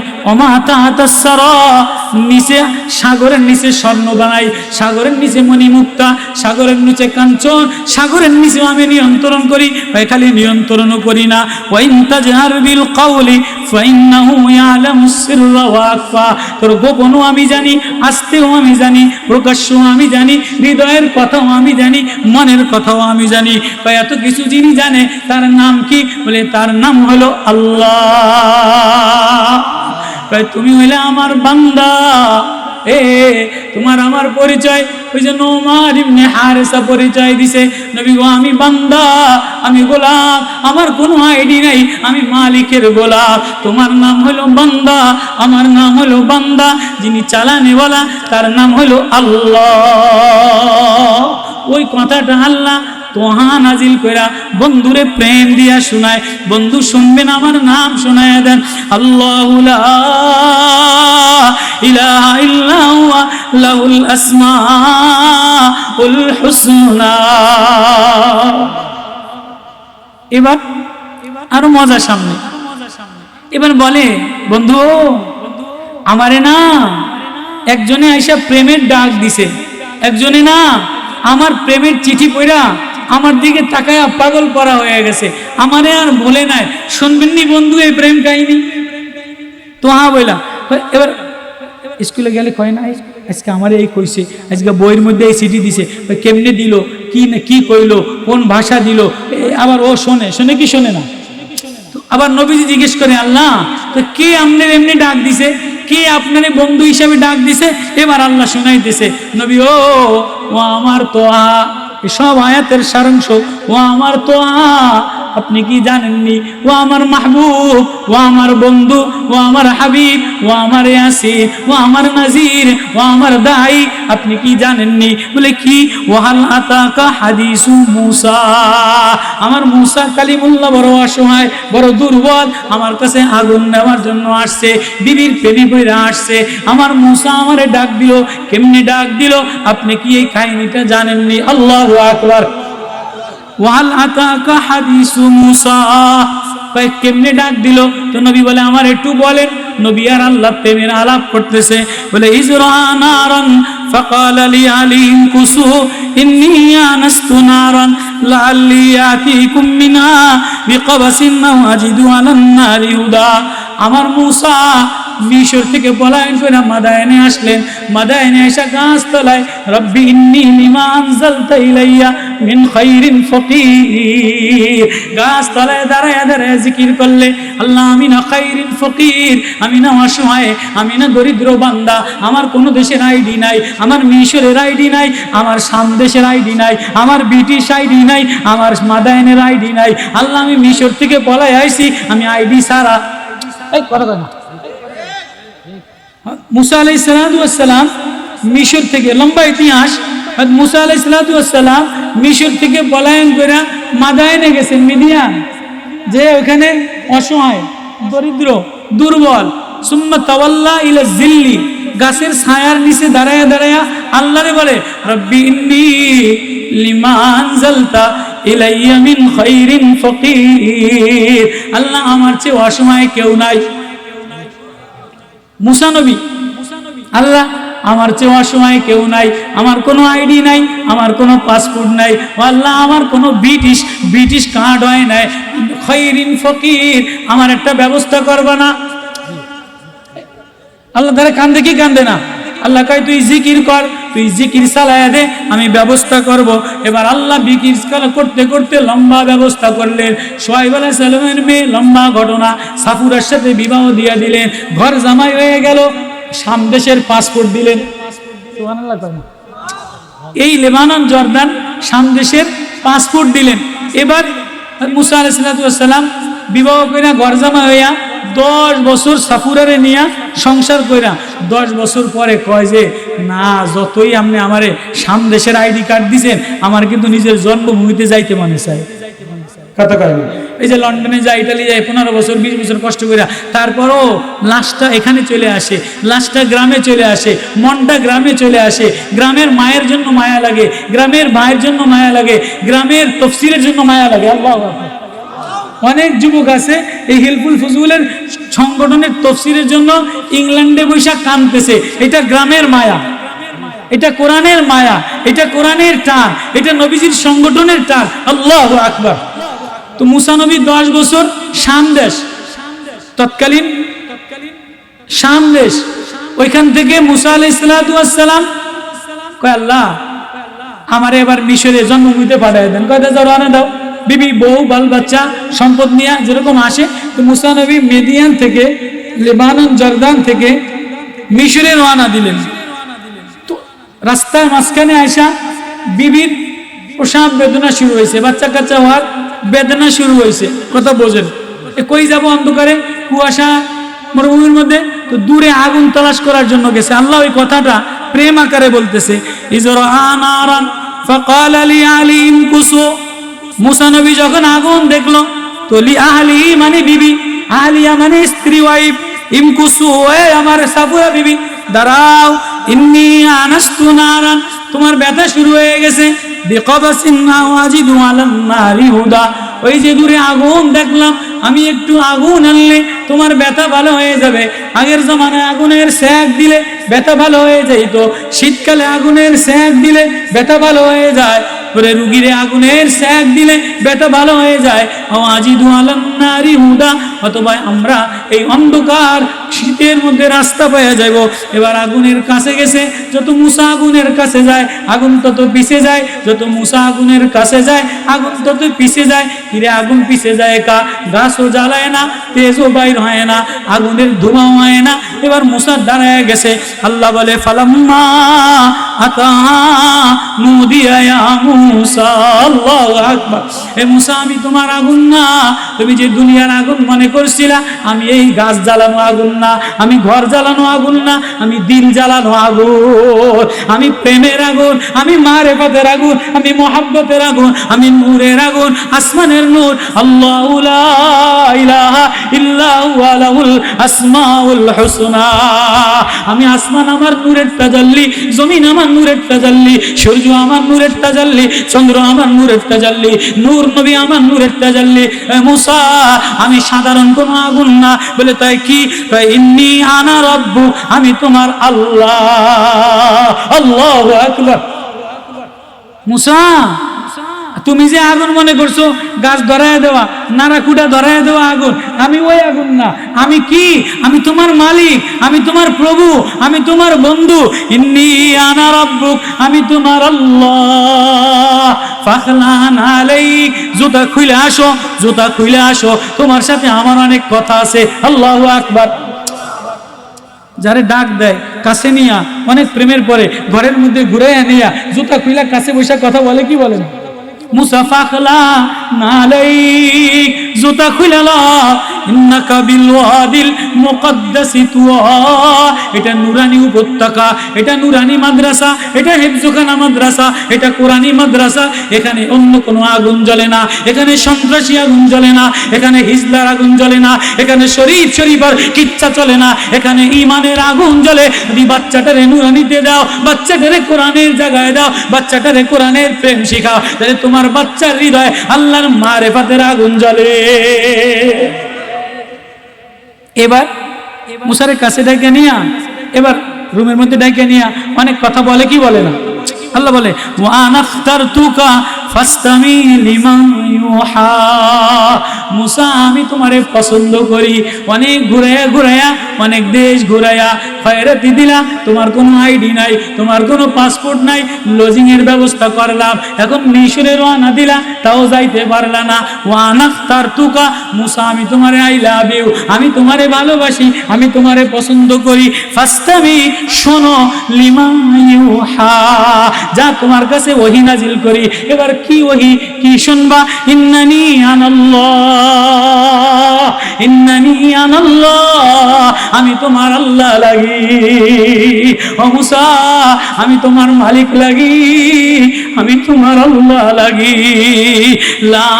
নিচে, সাগরের নিচে স্বর্ণ বানাই, সাগরের নিচে মণিমুক্তা, সাগরের নিচে কাঞ্চন, সাগরের নিচে আমি নিয়ন্ত্রণ করি। কয় খালি নিয়ন্ত্রণও করি না, ওয়াইন তাজহার বিল কাওলি ফাইন্নাহু ইয়ালামুস সিররা ওয়া আখফা। তোর গোপনও আমি জানি, আস্তেও আমি জানি, প্রকাশ্যও আমি জানি, হৃদয়ের কথাও আমি জানি, মনের কথাও আমি জানি। কয় এত কিছু যিনি জানে তার নাম কি? বলে তার নাম হলো আল্লাহ। তুমি হইলে আমার বান্দা, তোমার আমার পরিচয় ওই যে নোমান ইবনে হারেসা পরিচয় দিছে, নবী গো আমি বান্দা, আমি গোলাম, আমার কোনো আইডি নাই, আমি মালিকের গোলাম। তোমার নাম হলো বান্দা, আমার নাম হলো বান্দা, যিনি চালানেওয়ালা তার নাম হলো আল্লাহ। ওই কথাটা আল্লাহ তোহা নাজিল কইরা বন্ধুরে প্রেম দিয়া শোনায়। বন্ধু শুনবেন, আমার নাম শোনায় দেন, আল্লাহু লা ইলাহা ইল্লা হুয়া লাহুল আসমাউল হুসনা। এবার আরো মজা সামনে। এবার বলে বন্ধু আমারে না একজনে আইসা প্রেমের ডাক দিছে, একজনে না আমার প্রেমের চিঠি পড়া আমার দিকে তাকায় পাগল করা হয়ে গেছে, আমারে আর বলে নাই। শুনবেন নি বন্ধু এই প্রেম কাহিনী? তো হ্যাঁ বললা। এবার স্কুলে গেলে কয় না আজকে আমার এই কইছে, আজকে বইয়ের মধ্যে এই চিঠি দিছে, কেমনে দিল, কি না কি কইলো, কোন ভাষা দিল, আবার ও শোনে, শোনে কি শোনে না? আবার নবীজি জিজ্ঞেস করে আল্লাহ তো কে আপনার এমনি ডাক দিছে, কে আপনার বন্ধু হিসাবে ডাক দিছে? এবার আল্লাহ শোনাইতেছে, নবী ও আমার তোহা, সব আয়াতের সারাংশ, ও আমার তোহা আপনি কি জানেননি? ও আমার মাহবুব, ও আমার বন্ধু, ও আমার হাবিব, ও আমার ইয়াসির, ও আমার নাজির, ও আমার দাই, আপনি কি জানেননি? বলে কি? ওয়াহাল আতাকা হাদিসু মূসা, আমার মূসা কালিমুল্লাহ বড় অসহায়, বড় দুর্বল, আমার কাছে আগুন নেওয়ার জন্য আসছে, বিবির প্রেমে পড়ে আসছে। আমার মূসা আমারে ডাক দিল। কেমনে ডাক দিল? আপনি কি এই কাহিনীটা জানেননি? আল্লাহু আকবার। ওয়াহাল আতাকা হাদিসু মূসা, কেমনে ডাক দিল? তো নবী বলে আমার একটু বলেন। নবী আর আল্লাহ প্রেমের আলাপ করতেছে। বলে ইজরা নারান ফাকালা লি আলিম কুসু ইন্নী আনাস্তু নারান লাআল্লি আতিকুম মিনা বিকবাসিন আও আজিদু আলান নারি হুদা। আমার মূসা মিশর থেকে পলায়ন করে মাদায়েনে আসলেন। মাদায়েনে এসে গাছতলায় রব্বি ইন্নী লিমা আনজালতা ইলাইয়া মিন খাইরিন ফকির, গাছতলায় দাঁড়ায় দাঁড়ায় জিকির করলে, আল্লাহ আমি না খাইরিন ফকির, আমি না অসহায়, আমি না দরিদ্র বান্দা, আমার কোনো দেশের আইডি নাই, আমার মিশরের আইডি নাই, আমার শাম দেশের আইডি নাই, আমার ব্রিটিশ আইডি নাই, আমার মাদায়েনের আইডি নাই। আল্লাহ আমি মিশর থেকে পলায় আইছি, আমি আইডি ছাড়া। এই কথা না, মুসা আলাইহিস সালাতু ওয়াস সালাম মিশর থেকে, লম্বা ইতিহাস, মুসা আলাইহিস সালাতু ওয়াস সালাম মিশর থেকে পলায়ন করে মাদায়েনে গেছেন, মিদিয়ান, যে ওখানে অসহায়, দরিদ্র, দুর্বল। সুম্মা তাওয়াল্লা ইলা জিল্লি, গাছের ছায়ার নিচে দাঁড়ায়া দাঁড়ায়া আল্লাহরে বলে রব্বি ইন্নী লিমা আনজালতা ইলাইয়া মিন খাইরিন ফকির, আল্লাহ আমার চেয়ে অসহায় কেউ নাই। মুসা নবী, আল্লাহ আমার চেয়ে অসহায় কেউ নাই, আমার কোনো আইডি নাই, আমার কোনো পাসপোর্ট নাই, আল্লাহ আমার কোনো ব্রিটিশ কার্ড হয় নাই, খাইরিন ফকির, আমার একটা ব্যবস্থা করবা না? আল্লাহ তারা কান্দে কি কান্দে না? আল্লাহ কয় তুই জিকির কর, তুই জিকির চালায়া দে, আমি ব্যবস্থা করব। এবার আল্লাহ জিকির করতে করতে লম্বা ব্যবস্থা করলেন। শুআয়ব আলাইহিস সালামের মেয়ে, লম্বা ঘটনা, সাফুরার সাথে বিবাহ দিয়ে দিলেন, ঘর জামাই হয়ে গেল, শাম দেশের পাসপোর্ট দিলেন। সুবহানাল্লাহ কয় না? এই লেবানন জর্দান শাম দেশের পাসপোর্ট দিলেন। এবার মুসা আলাইহিস সালাম বিবাহ কইরা ঘর জামাই হইয়া 10 বছর সাফুরারে নিয়া সংসার কইরা 10 বছর পরে কয় যে না, যতই আপনি আমারে শাম দেশের আইডি কার্ড দিছেন, আমার কিন্তু নিজের জন্মভূমিতে যাইতে মনে চায়। কথা কয় না? এই যে লন্ডনে যায়, ইটালি যায়, 15 বছর 20 বছর কষ্ট কইরা, তারপরও লাশটা এখানে চলে আসে, লাশটা গ্রামে চলে আসে, মনটা গ্রামে চলে আসে। গ্রামের মায়ের জন্য মায়া লাগে, গ্রামের ভাইয়ের জন্য মায়া লাগে, গ্রামের তাফসীরের জন্য মায়া লাগে। আল্লাহু আকবার। অনেক যুবক আছে এই হিলফুল ফুজুলের সংগঠনের তাফসীরের জন্য ইংল্যান্ডে বৈশা কাঁদতেছে। এটা গ্রামের মায়া, এটা কোরআনের মায়া, এটা কোরআনের টান, এটা নবীজির সংগঠনের টান। আল্লাহু আকবার। তো মুসা নবী 10 বছর শাম দেশ, তৎকালীন শাম দেশ, ওইখান থেকে মুসা আলাইহিস সালাম কয় আল্লাহ আমারে এবার মিশরে জন্মভূমিতে পাঠায় দেন। কয় যাও, রওনা দাও, বিবি, বউ, বাল বাচ্চা, সম্পদ নিয়ে যেরকম আসে। তো মুসা নবী মিদিয়ান থেকে, লেবানন জর্দান থেকে মিশরে রওনা দিলেন। তো রাস্তার মাঝখানে আয়সা বিবির প্রসাব বেদনা শুরু হয়েছে, বাচ্চা কাচ্চা হওয়ার বেদনা শুরু হয়েছে। কথা বোঝেন? কই যাব? অন্ধকারে, কুয়াশা, মরুভূমির মধ্যে। তো দূরে আগুন তালাশ করার জন্য গেছে। আল্লাহ ওই কথাটা প্রেম আকারে বলতেছে, ইজরা নারান ফাকালা লি আলিম কুসু। মুসা নবী যখন আগুন দেখলো, তো লি আহলি মানে বিবি, আহলিয়া মানে স্ত্রী, ওয়াইফ, ইমকুসু, এ আমার সাফুরা বিবি দাঁড়াও, ইন্নী আনাস্তু নারান, তোমার ব্যথা শুরু হয়ে গেছে, বিকবাসিন আওয়াজিদু আলান নারি হুদা, ওই যে দূরে আগুন দেখলাম, আমি একটু আগুন আনলে তোমার ব্যথা ভালো হয়ে যাবে। আগের জমানায় আগুনের সেক দিলে ব্যথা ভালো হয়ে যাইত, শীতকালে আগুনের সেক দিলে ব্যথা ভালো হয়ে যায়, পরে রুগীরে আগুনের সেক দিলে ব্যথা ভালো হয়ে যায়। আওয়াজিদু আলান নারি হুদা, অথবা আমরা এই অন্ধকার শীতের মধ্যে রাস্তা পেয়ে যাব। এবার আগুনের কাছে গেছে, যত মুসা আগুনের কাছে যায় আগুন তত পিছে যায়, যত মুসা আগুনের কাছে যায় আগুন তত পিছে যায়। কিরে আগুন পিছে যায় কা? গাছও জ্বালায় না, তেজও বাইর হয় না, আগুনের ধোঁয়াও হয় না। এবার মুসা দাঁড়ায় গেছে। আল্লাহ বলে ফালাম্মা আতা নুদিয়া ইয়া মুসা। আল্লাহু আকবার। এ মুসা, আমি তোমার আগুন না, তুমি যে দুনিয়ার আগুন মনে করছিলা, আমি এই গাছ জ্বালানো আগুন না, আমি ঘর জ্বালানো আগুন না, আমি দিল জ্বালানো আগুন, আমি প্রেমের আগুন, আমি মারেফাতের আগুন, আমি মহাব্বতের আগুন, আমি নূরের আগুন, আসমানের নূর। আল্লাহু লা ইলাহা ইল্লা হুয়া লাহুল আসমাউল হুসনা। আমি আসমান আমার নূরের তাজাল্লি, জমিন আমার নূরের তাজাল্লি, সূর্য আমার নূরের তাজাল্লি, চন্দ্র আমার নূরের তাজাল্লি, নূর নবী আমার নূরের তাজাল্লি। মুসা, আমি সাধারণ কোনো আগুন না। বলে তাই কি? ইন্নী আনা রাব্বু, আমি তোমার আল্লাহ। আল্লাহু আকবার। মুসা, তুমি যে আগুন মনে করছো গাছ ধরায় দেওয়া, নারাকুটা ধরায় দেওয়া আগুন, আমি ওই আগুন না। আমি কি? আমি তোমার মালিক, আমি তোমার প্রভু, আমি তোমার বন্ধু। ইন্নী আনা রাব্বুক, আমি তোমার আল্লাহ। ফাখলান আলাইক, জুতা খুলে আসো, জুতা খুলে আসো, তোমার সাথে আমার অনেক কথা আছে। আল্লাহু আকবার। যারে ডাক দেয় কাছে নিয়া, অনেক প্রেমের পরে ঘরের মধ্যে ঘুরে নিয়া জুতা খুইলা কাছে বসে কথা বলে, কি বলেন? মুসা ফাখলান আলাইক, জুতা খুলে ল, ইন্নাকা বিল ওয়াদিল মুকদ্দাসি তুয়া। এটা নুরানি উপত্যকা, এটা নুরানি মাদ্রাসা, এটা হিফজখানা মাদ্রাসা, এটা কোরআনি মাদ্রাসা। এখানে অন্য কোনো আগুন জ্বলে না, এখানে সন্ত্রাসী আগুন জ্বলে না, এখানে হিজলার আগুন জ্বলে না, এখানে শরীফার কিচ্ছা চলে না, এখানে ঈমানের আগুন জ্বলে। যদি বাচ্চাটারে নুরানিতে দাও, বাচ্চাটারে কোরআনের জায়গায় দাও, বাচ্চাটারে কোরআনের প্রেম শিখাও, তাহলে তোমার বাচ্চার হৃদয় আল্লাহর মারেফাতের আগুন জ্বলে। এবার মুসারের কাছে ডেকে নিয়া, এবার রুমের মধ্যে ডেকে নিয়া অনেক কথা বলে, কি বলে না? আল্লাহ বলে ওয়া আনাখতারতুকা ফাসতামি লিমা ইউহা। মুসা, আমি তোমারে পছন্দ করি। অনেক ঘুরাইয়া অনেক দেশ ঘুরাইয়া খয়রাতি দিলা, তোমার কোনো আইডি নাই, তোমার কোনো পাসপোর্ট নাই, লজিং এর ব্যবস্থা করলাম, এখন মিশরে রওনা দিলা, তাও যাইতে পারলা না। ওয়া আনাখতারতুকা, মুসা আমি তোমারে আই লাভ ইউ, আমি তোমারে ভালোবাসি, আমি তোমারে পছন্দ করি। ফাসতামি, শোনো, লিমা ইউহা, যা তোমার কাছে ওহী নাজিল করি। এবার কি ওহী, কি শুনবা? ইন্নানি আনাল্লাহ, ইন্নানি আনাল্লাহ, আমি তোমার আল্লাহ লাগি। ও মুসা, আমি তোমার মালিক লাগি, আমি তোমার আল্লাহ লাগি। লা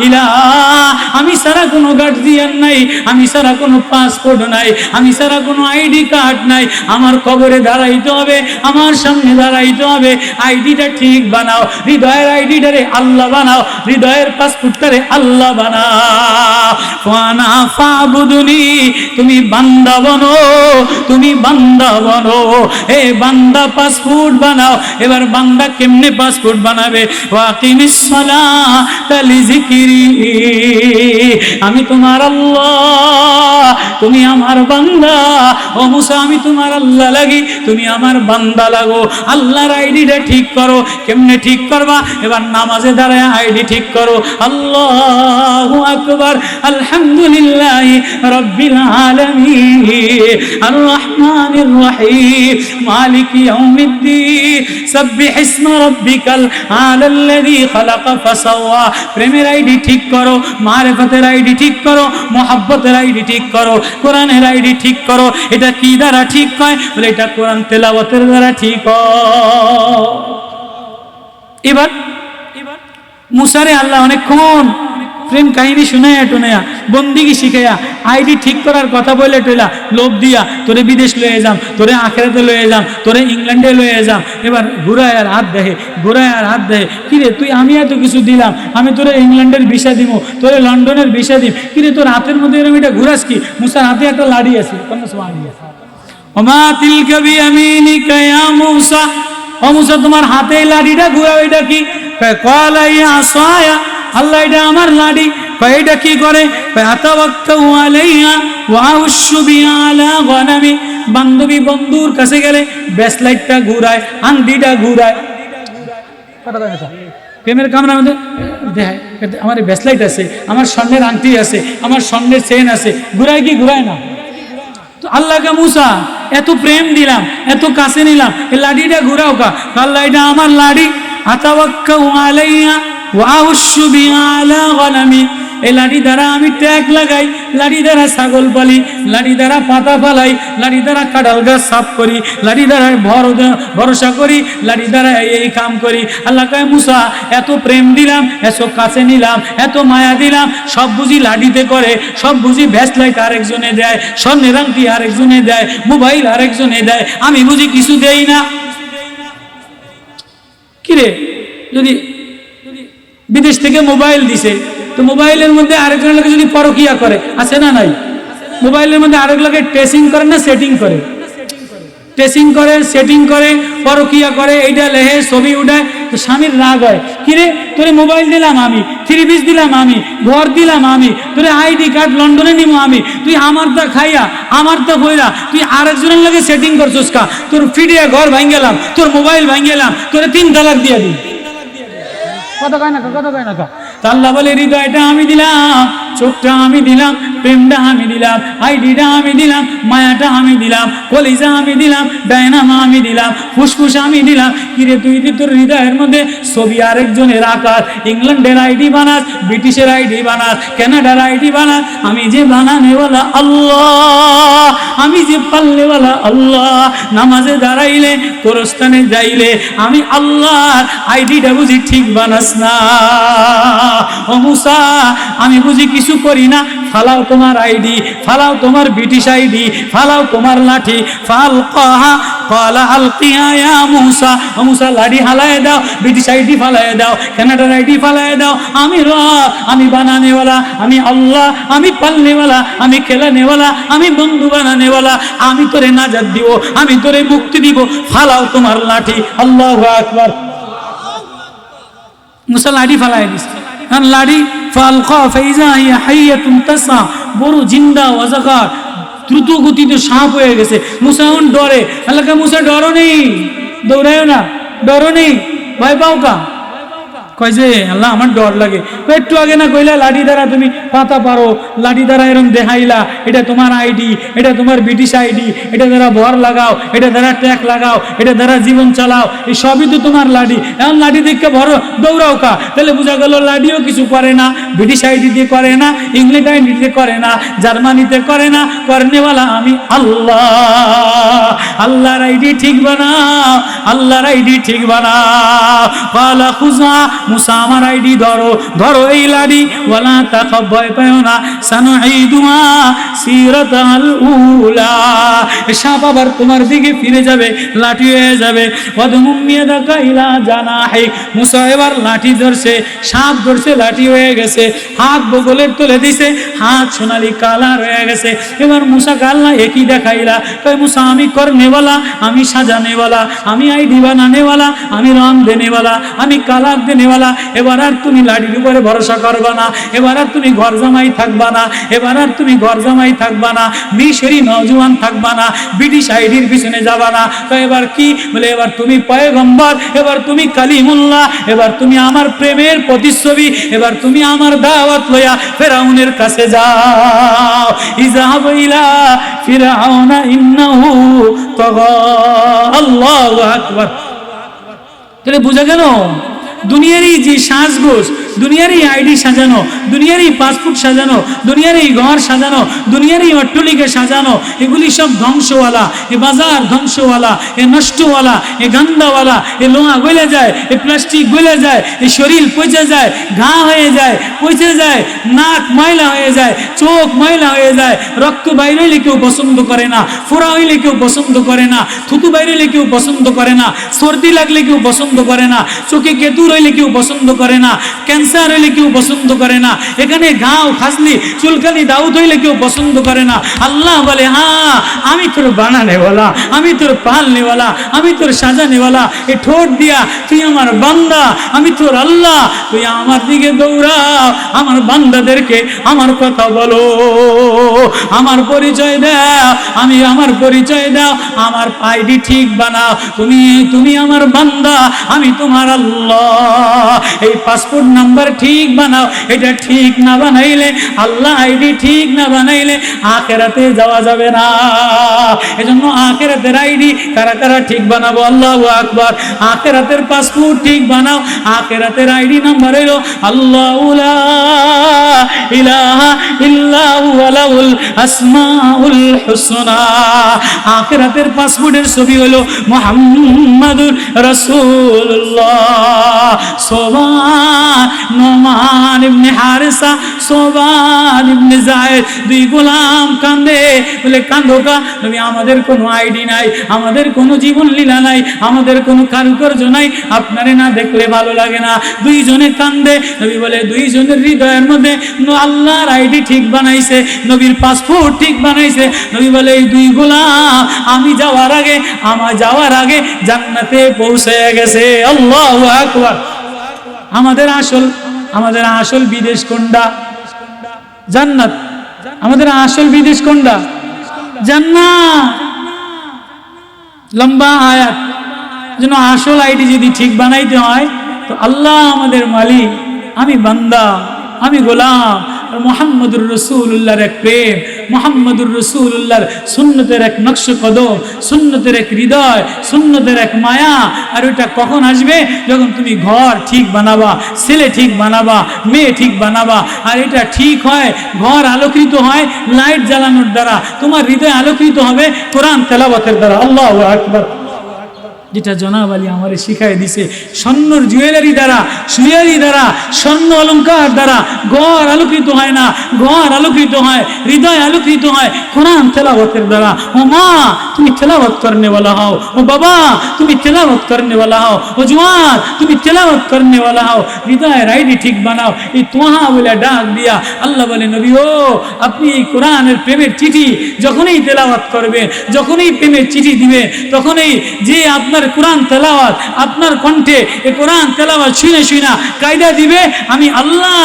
ইলাহা, আমি সারা কোনো গার্জিয়ান নাই, আমি সারা কোনো পাসপোর্ট নাই, আমি সারা কোনো আইডি কার্ড নাই। আমার কবরে দাঁড়াইতে হবে, আমার সামনে দাঁড়াইতে হবে। আইডিটা ঠিক বানাও, হৃদয়ের আইডিটারে আল্লাহ বানাও, হৃদয়ের পাসপোর্টটারে আল্লাহ বানাও। ওয়ানা ফাবুদুনি, তুমি বান্দা বনো, তুমি বান্দা বনো। এ বান্দা পাসপোর্ট বানাও। এবার বান্দা কেমনে পাসপোর্ট বানাবে? ওয়াকিমিস সালাতা লিযিকরি, আমি তোমার আল্লাহ, তুমি আমার বান্দা। ও মুসা, আমি তোমার আল্লাহ লাগি, তুমি আমার বান্দা লাগো। আল্লাহর আইডিটা ঠিক করো। কেমনে ঠিক করবা? এবার নামাজে দাঁড়ায় আইডি ঠিক করো। আল্লাহু আকবার, আলহামদুলিল্লাহি রাব্বিল আলামিন, আর রহমানির রহিম, মালিকি ইয়াউমিদ্দিন, সাব্বিহ ইসমা রাব্বিকাল আলাল্লাযী খালাকা ফাসাওয়া। প্রেমের আইডি ঠিক করো, মারিফাতের আইডি ঠিক করো, মুহাব্বতের আইডি ঠিক করো, কোরআনের আইডি ঠিক করো। এটা কি দ্বারা ঠিক হয়? বলে এটা কোরআন তেলাওয়াতের দ্বারা ঠিক হয়। এবার মুসারে আল্লাহ অনেকক্ষণ প্রেম কাহিনী শুনাইয়া টুনাইয়া বন্দিগি শিখাইয়া আইডি ঠিক করার কথা বলে টইলা লোভ দিয়া, তোরে বিদেশ লয়ে যাম, তোরে আখেরাতে লয়ে যাম, তোরে ইংল্যান্ডে লয়ে যাম। এবার ঘুরায় আর হাত দেহে, ঘুরায় আর হাত দেহে। কিরে তুই, আমি এত কিছু দিলাম, আমি তোরে ইংল্যান্ডের ভিসা দিব, তোরে লন্ডনের ভিসা দিব, কিরে তোর হাতের মধ্যে এরকম এটা ঘুরাস কি? মুসার হাতে একটা লাড়ি আছে। ওমা তিলকা বিয়ামিনিকা ইয়া মুসা, ও মুসা তোমার হাতে লাড়িটা ঘুরাও, এটা কি? ক্বালা ইয়া আসায়া, আল্লাহ এটা আমার লাড়ি। এটা কি করে? আতাওয়াক্কাউ আলাইহা ওয়া আউশু বিহা আলা গনামি। বান্ধবী বন্ধুর কাছে গেলে ব্যাসলাইটটা ঘুরায়, আংটিটা ঘুরায়। প্রেমের কামরার মধ্যে দেখায় আমার ব্যাসলাইট আছে, আমার স্বর্ণের আংটি আছে, আমার স্বর্ণের চেন আছে, ঘুরায় কি ঘুরায় না? তো আল্লাহকে মুসা এত প্রেম দিলাম, এত কাছে নিলাম, এই লাঠিটা ঘুরাও কা? আল্লাহ এটা আমার লাঠি। আতাওয়াক্কাউ আলাইহা ওয়া আউশু বিহা আলা গনামি। এই লাঠি দ্বারা আমি ট্যাগ লাগাই, লাঠি দ্বারা ছাগল পালি, লাঠি দ্বারা পাতা ফালাই, লাঠি দ্বারা কাঁঠাল গাছ সাফ করি, লাঠি দ্বারা ভরসা করি, লাঠি দ্বারা এই কাম করি। আল্লাহ কয় মুসা এত প্রেম দিলাম, এত কাছে নিলাম, এত মায়া দিলাম, সব বুঝি লাঠিতে করে, সব বুঝি ব্যাসলাইট আরেকজনে দেয়, স্বর্ণের আংটি আরেকজনে দেয়, মোবাইল আরেকজনে দেয়, আমি বুঝি কিছু দেই না? কিরে, যদি বিদেশ থেকে মোবাইল দিছে, তো মোবাইলের মধ্যে আরেকজনের লোকে যদি পরকিয়া করে, আছে না নাই? মোবাইলের মধ্যে আরেক লোকে টেসিং করে না সেটিং করে? টেসিং করে, সেটিং করে, পরকিয়া করে, এইটা লেহে ছবি উঠায়। তো স্বামীর রাগ হয়, কিরে তোরে মোবাইল দিলাম আমি, 3 পিস দিলাম আমি, ঘর দিলাম আমি, তোরে আইডি কার্ড লন্ডনে নিবো আমি, তুই আমার তা খাইয়া আমার তা বইরা তুই আরেকজনের লোকে সেটিং করছিস কা? তোর ফিডিয়া ঘর ভাঙ্গেলাম, তোর মোবাইল ভাঙ্গেলাম, তোরে 3 তালাক দিয়ে দিই। কত কয় না, কত কয় না? আল্লাহ বলে হৃদয়টা আমি দিলাম, চোখটা আমি দিলাম, প্রেমটা আমি দিলাম, আইডিটা আমি দিলাম, মায়াটা আমি দিলাম, কলিজা আমি দিলাম, ডায়নামা আমি দিলাম, ফুসফুস আমি দিলাম। কিরে তুই তোর হৃদয়ের মধ্যে ছবি আরেকজনের আকার, ইংল্যান্ডের আইডি বানাস, ব্রিটিশের আইডি বানাস, কানাডার আইডি বানাস। আমি যে বানানেওয়ালা আল্লাহ, আমি যে পাল্লেওয়ালা আল্লাহ। নামাজে দাঁড়াইলে, গোরস্থানে যাইলে আমি আল্লাহর আইডিটা বুঝি ঠিক বানাস না? ও মুসা আমি বুঝি কিছু করি না, ফালাও তোমার আইডি, ফালাও তোমার ব্রিটিশ আইডি, ফালাও তোমার লাঠি। ফালকাহা ক্বালা আলকিহা ইয়া মুসা। ও মুসা লাঠি হালায় দাও, ব্রিটিশ আইডি ফালায় দাও, কানাডার আইডি ফালায় দাও। আমি রব, আমি বানানেওয়ালা, আমি আল্লাহ, আমি পালনেওয়ালা, আমি খেলানেওয়ালা, আমি বন্ধু বানানেওয়ালা। আমি তোরে নাজাত দিব, আমি তোরে মুক্তি দিব। ফালাও তোমার লাঠি। আল্লাহু আকবার। মুসা লাঠি ফালাই দিছে, কারণ লাঠি ফালকা ফাইজা হিয়া হাইয়াতুন তাসা, বড় জিন্দা ওয়াজাকার, দ্রুত গতিতে সাপ হয়ে গেছে। মুসা এখন ডরে। আল্লাহকে মুসা ডরো নেই, দৌড়ায়ও না, ডরো নেই, ভয় পাও কা? কয় যে আল্লাহ আমার ডর লাগে। একটু আগে না কইলা লাঠি দ্বারা তুমি পাতা পারো, লাঠি দ্বারা এরকম দেখাইলা, এটা তোমার আইডি, এটা তোমার ব্রিটিশ আইডি, এটা দ্বারা ভর লাগাও, এটা দ্বারা ট্যাগ লাগাও, এটা দ্বারা জীবন চালাও, এই সবই তো তোমার লাঠি। এখন লাঠি দেখে ভরো, দৌড়াও কা? তাহলে বোঝা গেল লাঠিও কিছু করে না, ব্রিটিশ আইডি দিয়ে করে না, ইংল্যান্ড আইডি দিয়ে করে না, জার্মানিতে করে না, করনেওয়ালা আমি আল্লাহ। আল্লাহর আইডি ঠিক বানাও, আল্লাহর আইডি ঠিক বানাও। ওয়ালা খুজা, মুসা আমার আইডি ধরো, ধরো এই লাঠি। ওয়ালা তাখাফ, ভয় পাও না। সানুঈদুহা সিরাতাল উলা, সাপ আবার তোমার দিকে ফিরে যাবে, লাঠি হয়ে যাবে। ওয়াদমুম ইয়াদাকা ইলা জানাহি, মুসা এবার লাঠি ধরছে, সাপ ধরছে, লাঠি হয়ে গেছে, হাত বগলে তুলে দিছে, হাত সোনালি কালার হয়ে গেছে। এবার মুসা আল্লাহ একই দেখাইলা, কয় মুসা আমি করনেওয়ালা, আমি সাজানেওয়ালা, আমি আইডি বানানেওয়ালা, আমি রং দেনেওয়ালা, আমি কালার দেনেওয়ালা। এবার আর তুমি লাঠির উপরে ভরসা করবা না, এবার আর তুমি ঘর জামাই থাকবা না, এবার আর তুমি ঘর জামাই থাকবা না, মিশরি নওজোয়ান থাকবা না, ব্রিটিশ আইডির পিছনে যাবা না। তো এবার কি বলে, এবার তুমি পয়গম্বর, এবার তুমি কালিমুল্লাহ, এবার তুমি আমার প্রেমের প্রতিচ্ছবি, এবার তুমি আমার দাওয়াত লইয়া ফিরআউনের কাছে যাও। ইযহাব ইলা ফিরআউনা ইন্নাহু তাগা। আল্লাহু আকবার। তাহলে বুঝা গেল দুনিয়ারই যে সাজগোজ, দুনিয়ারই আইডি সাজানো, দুনিয়ারই পাসপোর্ট সাজানো, দুনিয়ারই ঘর সাজানো, দুনিয়ারই অট্টালিকা সাজানো, এগুলি সব ধ্বংসওয়ালা। এ বাজার ধ্বংসওয়ালা, এ নষ্টওয়ালা, এ গান্দাওয়ালা। এ লোহা গলে যায়, এ প্লাস্টিক গলে যায়, এ শরীর পচে যায়, ঘা হয়ে যায়, পচে যায়, নাক ময়লা হয়ে যায়, চোখ ময়লা হয়ে যায়, রক্ত বাইরে হইলে কেউ পছন্দ করে না, ফোড়া হইলে কেউ পছন্দ করে না, থুতু বাইরে হইলে কেউ পছন্দ করে না, সর্দি লাগলে কেউ পছন্দ করে না, চোখে কেতুর হইলে কেউ পছন্দ করে না, ক্যান্সার হলে কেউ পছন্দ করে না, এখানে ঘাও খাসলি চুলকানি দাউদ হইলে কেউ পছন্দ করে না। আল্লাহ বলে হ্যাঁ আমি তোর বানানেওয়ালা, আমি তোর পালনেওয়ালা, আমি তোর সাজানেওয়ালা। এই ঠোঁট দিয়া তুই আমার বান্দা, আমি তোর আল্লাহ, তুই আমার দিকে দৌড়াও, আমার বান্দাদেরকে আমার কথা বলো, আমার পরিচয় দাও, আমি আমার পরিচয় দাও, আমার আইডি ঠিক বানাও, তুমি আমার বান্দা, আমি তোমার আল্লাহ। এই পাসপোর্ট নাম্বার ঠিক বানাও, এটা ঠিক না বানাইলে, আল্লাহ আইডি ঠিক না বানাইলে আখিরাতে যাওয়া যাবে না। এজন্য আখিরাতের আইডি কারা কারা ঠিক বানাবো? আল্লাহু আকবার। আখিরাতের পাসপোর্ট ঠিক বানাও, আখিরাতের আইডি নাম্বার হলো আল্লাহু লা ইলাহা ইল্লা হুয়া লাহুল আসমাউল হুসনা। আখিরাতের পাসপোর্টের ছবি হলো মুহাম্মাদুর রাসূলুল্লাহ। সোবান নোমান ইবনে হারিসা, সোবান ইবনে যায়েদ দুই গোলাম কান্দে, বলে কান্দো কা? তুমি আমাদের কোনো আইডি নাই, আমাদের কোনো জীবন লীলা নাই, আমাদের কোনো কারুকার্য নাই, আপনারে না দেখলে ভালো লাগে না। দুইজনে কান্দে। নবী বলে দুইজনের হৃদয়ের মধ্যে আল্লাহর আইডি ঠিক বানাইছে, নবীর পাসপোর্ট ঠিক বানাইছে। নবী বলে এই দুই গোলাম আমি যাওয়ার আগে, আমার যাওয়ার আগে জান্নাতে পৌঁছে গেছে। আল্লাহু আকবার। আমাদের আসল বিদেশ কোনটা? জান্নাত। আমাদের আসল বিদেশ কোনটা? জান্নাত। লম্বা আয়াত। যেন আসল আইডি যদি ঠিক বানাইতে হয় তো আল্লাহ আমাদের মালিক, আমি বান্দা, আমি গোলাম, আর মুহাম্মদুর রাসূলুল্লাহর এক প্রেম, মুহাম্মদুর রাসূলুল্লাহর সুন্নতের এক নকশ কদম, সুন্নতের এক হৃদয়, সুন্নতের এক মায়া। আর ওটা কখন আসবে? যখন তুমি ঘর ঠিক বানাবা, ছেলে ঠিক বানাবা, মেয়ে ঠিক বানাবা। আর এটা ঠিক হয়, ঘর আলোকিত হয় লাইট জ্বালানোর দ্বারা, তোমার হৃদয় আলোকিত হবে কোরআন তেলাওয়াতের দ্বারা। আল্লাহু আকবার। যেটা জনাব আলী আমারে শিখাই দিছে, স্বর্ণর জুয়েলারি দ্বারা, সুয়ারি দ্বারা, স্বর্ণ অলঙ্কার দ্বারা ঘর আলোকিত হয় না, ঘর আলোকিত হয়, হৃদয় আলোকিত হয় কোরআন তেলাওয়াতের দ্বারা। ও মা তুমি তেলাওয়াত করনেওয়ালা হও, ও বাবা তুমি তেলাওয়াত করনেওয়ালা হও, ও জওয়ান তুমি তেলাওয়াত করনেওয়ালা হও। হৃদয়ের আইডি ঠিক বানাও। এই তোহা বলে ডাক দিয়া আল্লাহ বলে নবী ও আপনি এই কোরআনের প্রেমের চিঠি যখনই তেলাওয়াত করবেন, যখনই প্রেমের চিঠি দিবে, তখনই যে আপনার কোরআন তেলাওয়াত আপনার কণ্ঠে এই কোরআন তেলাওয়াত শুনে শুনে কায়দা দিবে, আমি আল্লাহ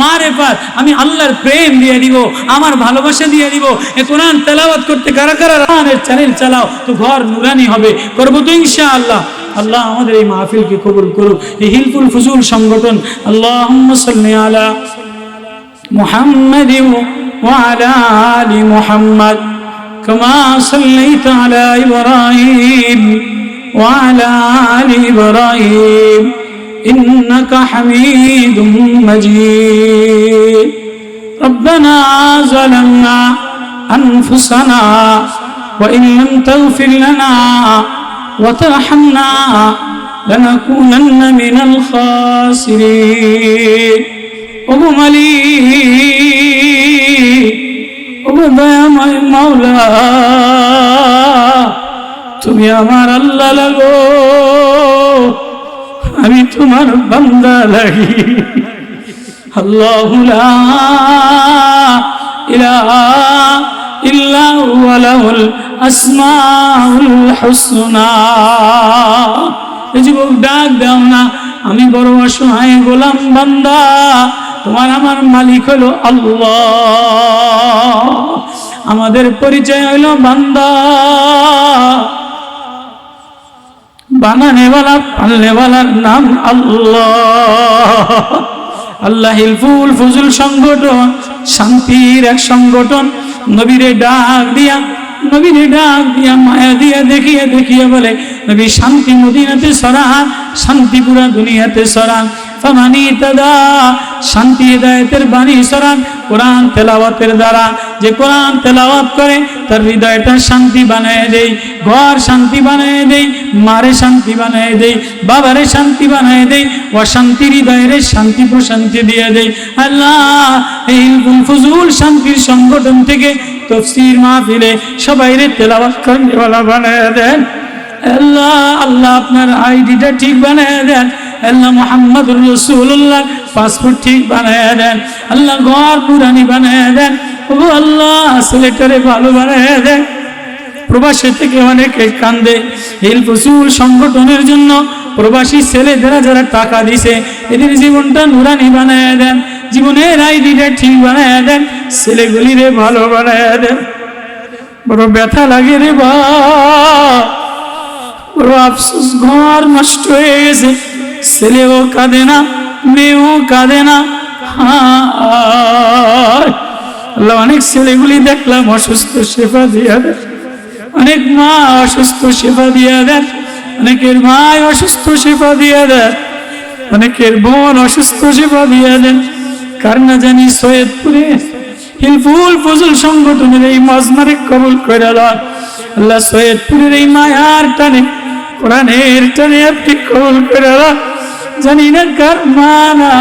মারেফাত, আমি আল্লাহর প্রেম দিয়ে দিব, আমার ভালোবাসা দিয়ে দিব। এই কোরআন তেলাওয়াত করতে কারা কারা কোরআনের চ্যানেল চালাও তো ঘর নুরানি হবে। করবো তো ইনশাআল্লাহ। আল্লাহ আমাদের এই মাহফিলকে কবুল করুক। এই হিলফুল ফুজুল সংগঠন আল্লাহুম্মা সাল্লি আলা মুহাম্মাদিন ওয়া আলা আলি মুহাম্মাদ কামা সাল্লাইতা আলা ইব্রাহিম وعلى آل إبراهيم إنك حميد مجيد. ربنا ظلمنا أنفسنا وإن لم تغفر لنا وترحمنا لنكونن من الخاسرين. أبو مليك أبو দয়াময় মাওলা তুমি আমার আল্লাহ লাগো, আমি তোমার বান্দা লাগি। আল্লাহু লা ইলাহা ইল্লা হুয়া লাহুল আসমাউল হুসনা। এই যুবক ডাক দাও না, আমি বড় অসহায় গোলাম বান্দা, তোমার আমার মালিক হলো আল্লাহ। আমাদের পরিচয় হলো বান্দা, বানানেওয়ালা পালনেওয়ালার নাম আল্লাহ। আল্লাহ হিলফুল ফুজুল সংগঠন শান্তির এক সংগঠন। নবীরে ডাক দিয়া মায়া দিয়া দেখিয়ে বলে নবী শান্তি মদিনাতে সরান, শান্তি পুরা দুনিয়াতে সরান। ফামানি তাদা শান্তি হিদায়াতের বাণী সরান কোরআন তেলাওয়াতের দ্বারা। যে কোরআন তেলাওয়াত করে তার হৃদয়টা শান্তি বানায় দেই, ঘর শান্তি বানায় দেই, মারে শান্তি বানায় দেই, বাবারে শান্তি বানায় দেই, অশান্তি হৃদয়ের শান্তি প্রশান্তি দিয়ে দেই। আল্লাহ এই ফুজুল শান্তির সংগঠন থেকে তাফসীর মাহফিলে সবাইরে তেলাওয়াত করেওয়ালা বানায় দেন আল্লাহ। আল্লাহ আপনার আইডিটা ঠিক বানায় দেন আল্লাহ। মুহাম্মদুর রাসূলুল্লাহ পাসপোর্ট ঠিক বানায় দেন আল্লাহ, ঘর নুরানি বানায় দেন ও আল্লাহ, ছেলেটারে ভালো বানায় দেন। প্রবাসী থেকে অনেকে কান্দে, হেল্প ফুল সংগঠনের জন্য প্রবাসী ছেলেদেরা যারা টাকা দিছে এদের জীবনটা নুরানি বানায় দেন, জীবনের আইডিটা ঠিক বানায় দেন, ছেলেগুলিরে ভালো বানায় দেন। বড় ব্যথা লাগে রে বা, বড় আফসোস, ঘর নষ্ট হয়ে গেছে, ছেলেও কাঁদে না, মেয়েও কাঁদে না। আল্লাহ, অনেক ছেলেগুলি দেখলাম অসুস্থ, শেফা দিয়া দেন। অনেক মা অসুস্থ, শেফা দিয়া দেন। অনেকের ভাই অসুস্থ, শেফা দিয়া দেন। অনেকের বোন অসুস্থ, শেফা দিয়া দেন। কার না জানি সৈয়দপুরে হিলফুল ফজল সংগঠনের এই মজমারে কবুল করে লন আল্লাহ। সৈয়দপুরের এই মায়ার টানে, কোরআনের টানে আপনি কবুল করে লন। জানি না কার মানা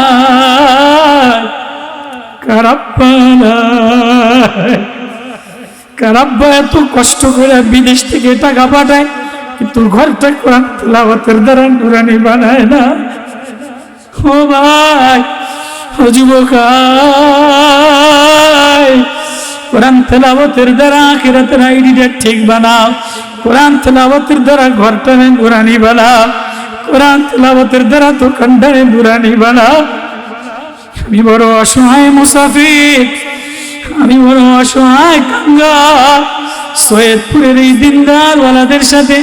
কার আব্বা নাই, কার আব্বা এত কষ্ট করে বিদেশ থেকে টাকা পাঠায় কিন্তু ঘরটা কোরআন তেলাওয়াতের দ্বারা নুরানি বানায় না। ও ভাই, ও যুবক, কোরআন তেলাওয়াতের দ্বারা আখিরাতের আইডিটা ঠিক বানাও। কোরআন তেলাওয়াতের দ্বারা ঘরটা নুরানি বানাও। কোরআন তেলাওয়াতের দ্বারা দোকানটারে নুরানি বানাও। আমি বড় অসহায় মুসাফির, আমি বড় অসহায় কাঙ্গা। সৈয়দপুরের এই দিনদার ওয়ালাদের সাথে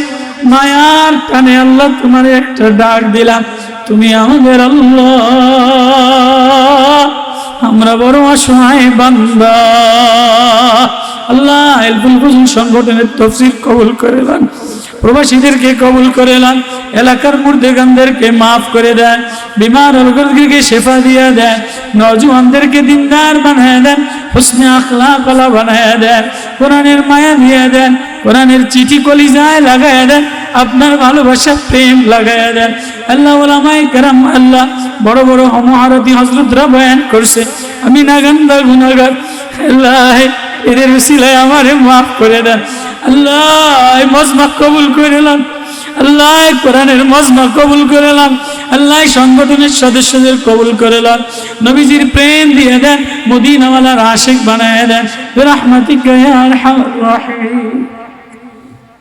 মায়ার টানে আল্লাহ তোমার একটা ডাক দিলাম, তুমি আমাদের আল্লাহ, আমরা বড় অসহায় বান্দা। আল্লাহ, হেল্পফুল ফুজুল সংগঠনের তফসির কবুল করে দেন, প্রবাসীদেরকে কবুল করে দেন, এলাকার মুর্দেগানদেরকে মাফ করে দেন, বিমার রোগীদেরকে শেফা দিয়ে দেন, নওজওয়ানদেরকে দিনদার বানায় দেন, হুসনে আখলাক ওয়ালা বানায় দেন, কোরআনের মায়া দিয়ে দেন, কোরআনের চিঠি কলিজায় লাগায় দেন, আপনার ভালোবাসা প্রেম লাগায় দেন। আল্লাহ, ওলামায়ে কেরাম, আল্লাহ, বড় বড় মহারথী হযরতরা বয়ান করছে, আমি নাগান্দা গুনাহগার, আল্লাহ এদের উসিলায় আমারে মাফ করে দেন। আল্লাহ, মজমা কবুল করে নেন। আল্লাহ, কোরআনের মজমা কবুল করে নেন। আল্লাহ, সংগঠনের সদস্যদের কবুল করে নেন। নবীজির প্রেম দিয়ে দেন, মদিনাওয়ালার আশিক বানায় দেন। বিরহমাতিকা ইয়া আরহামার রাহিম।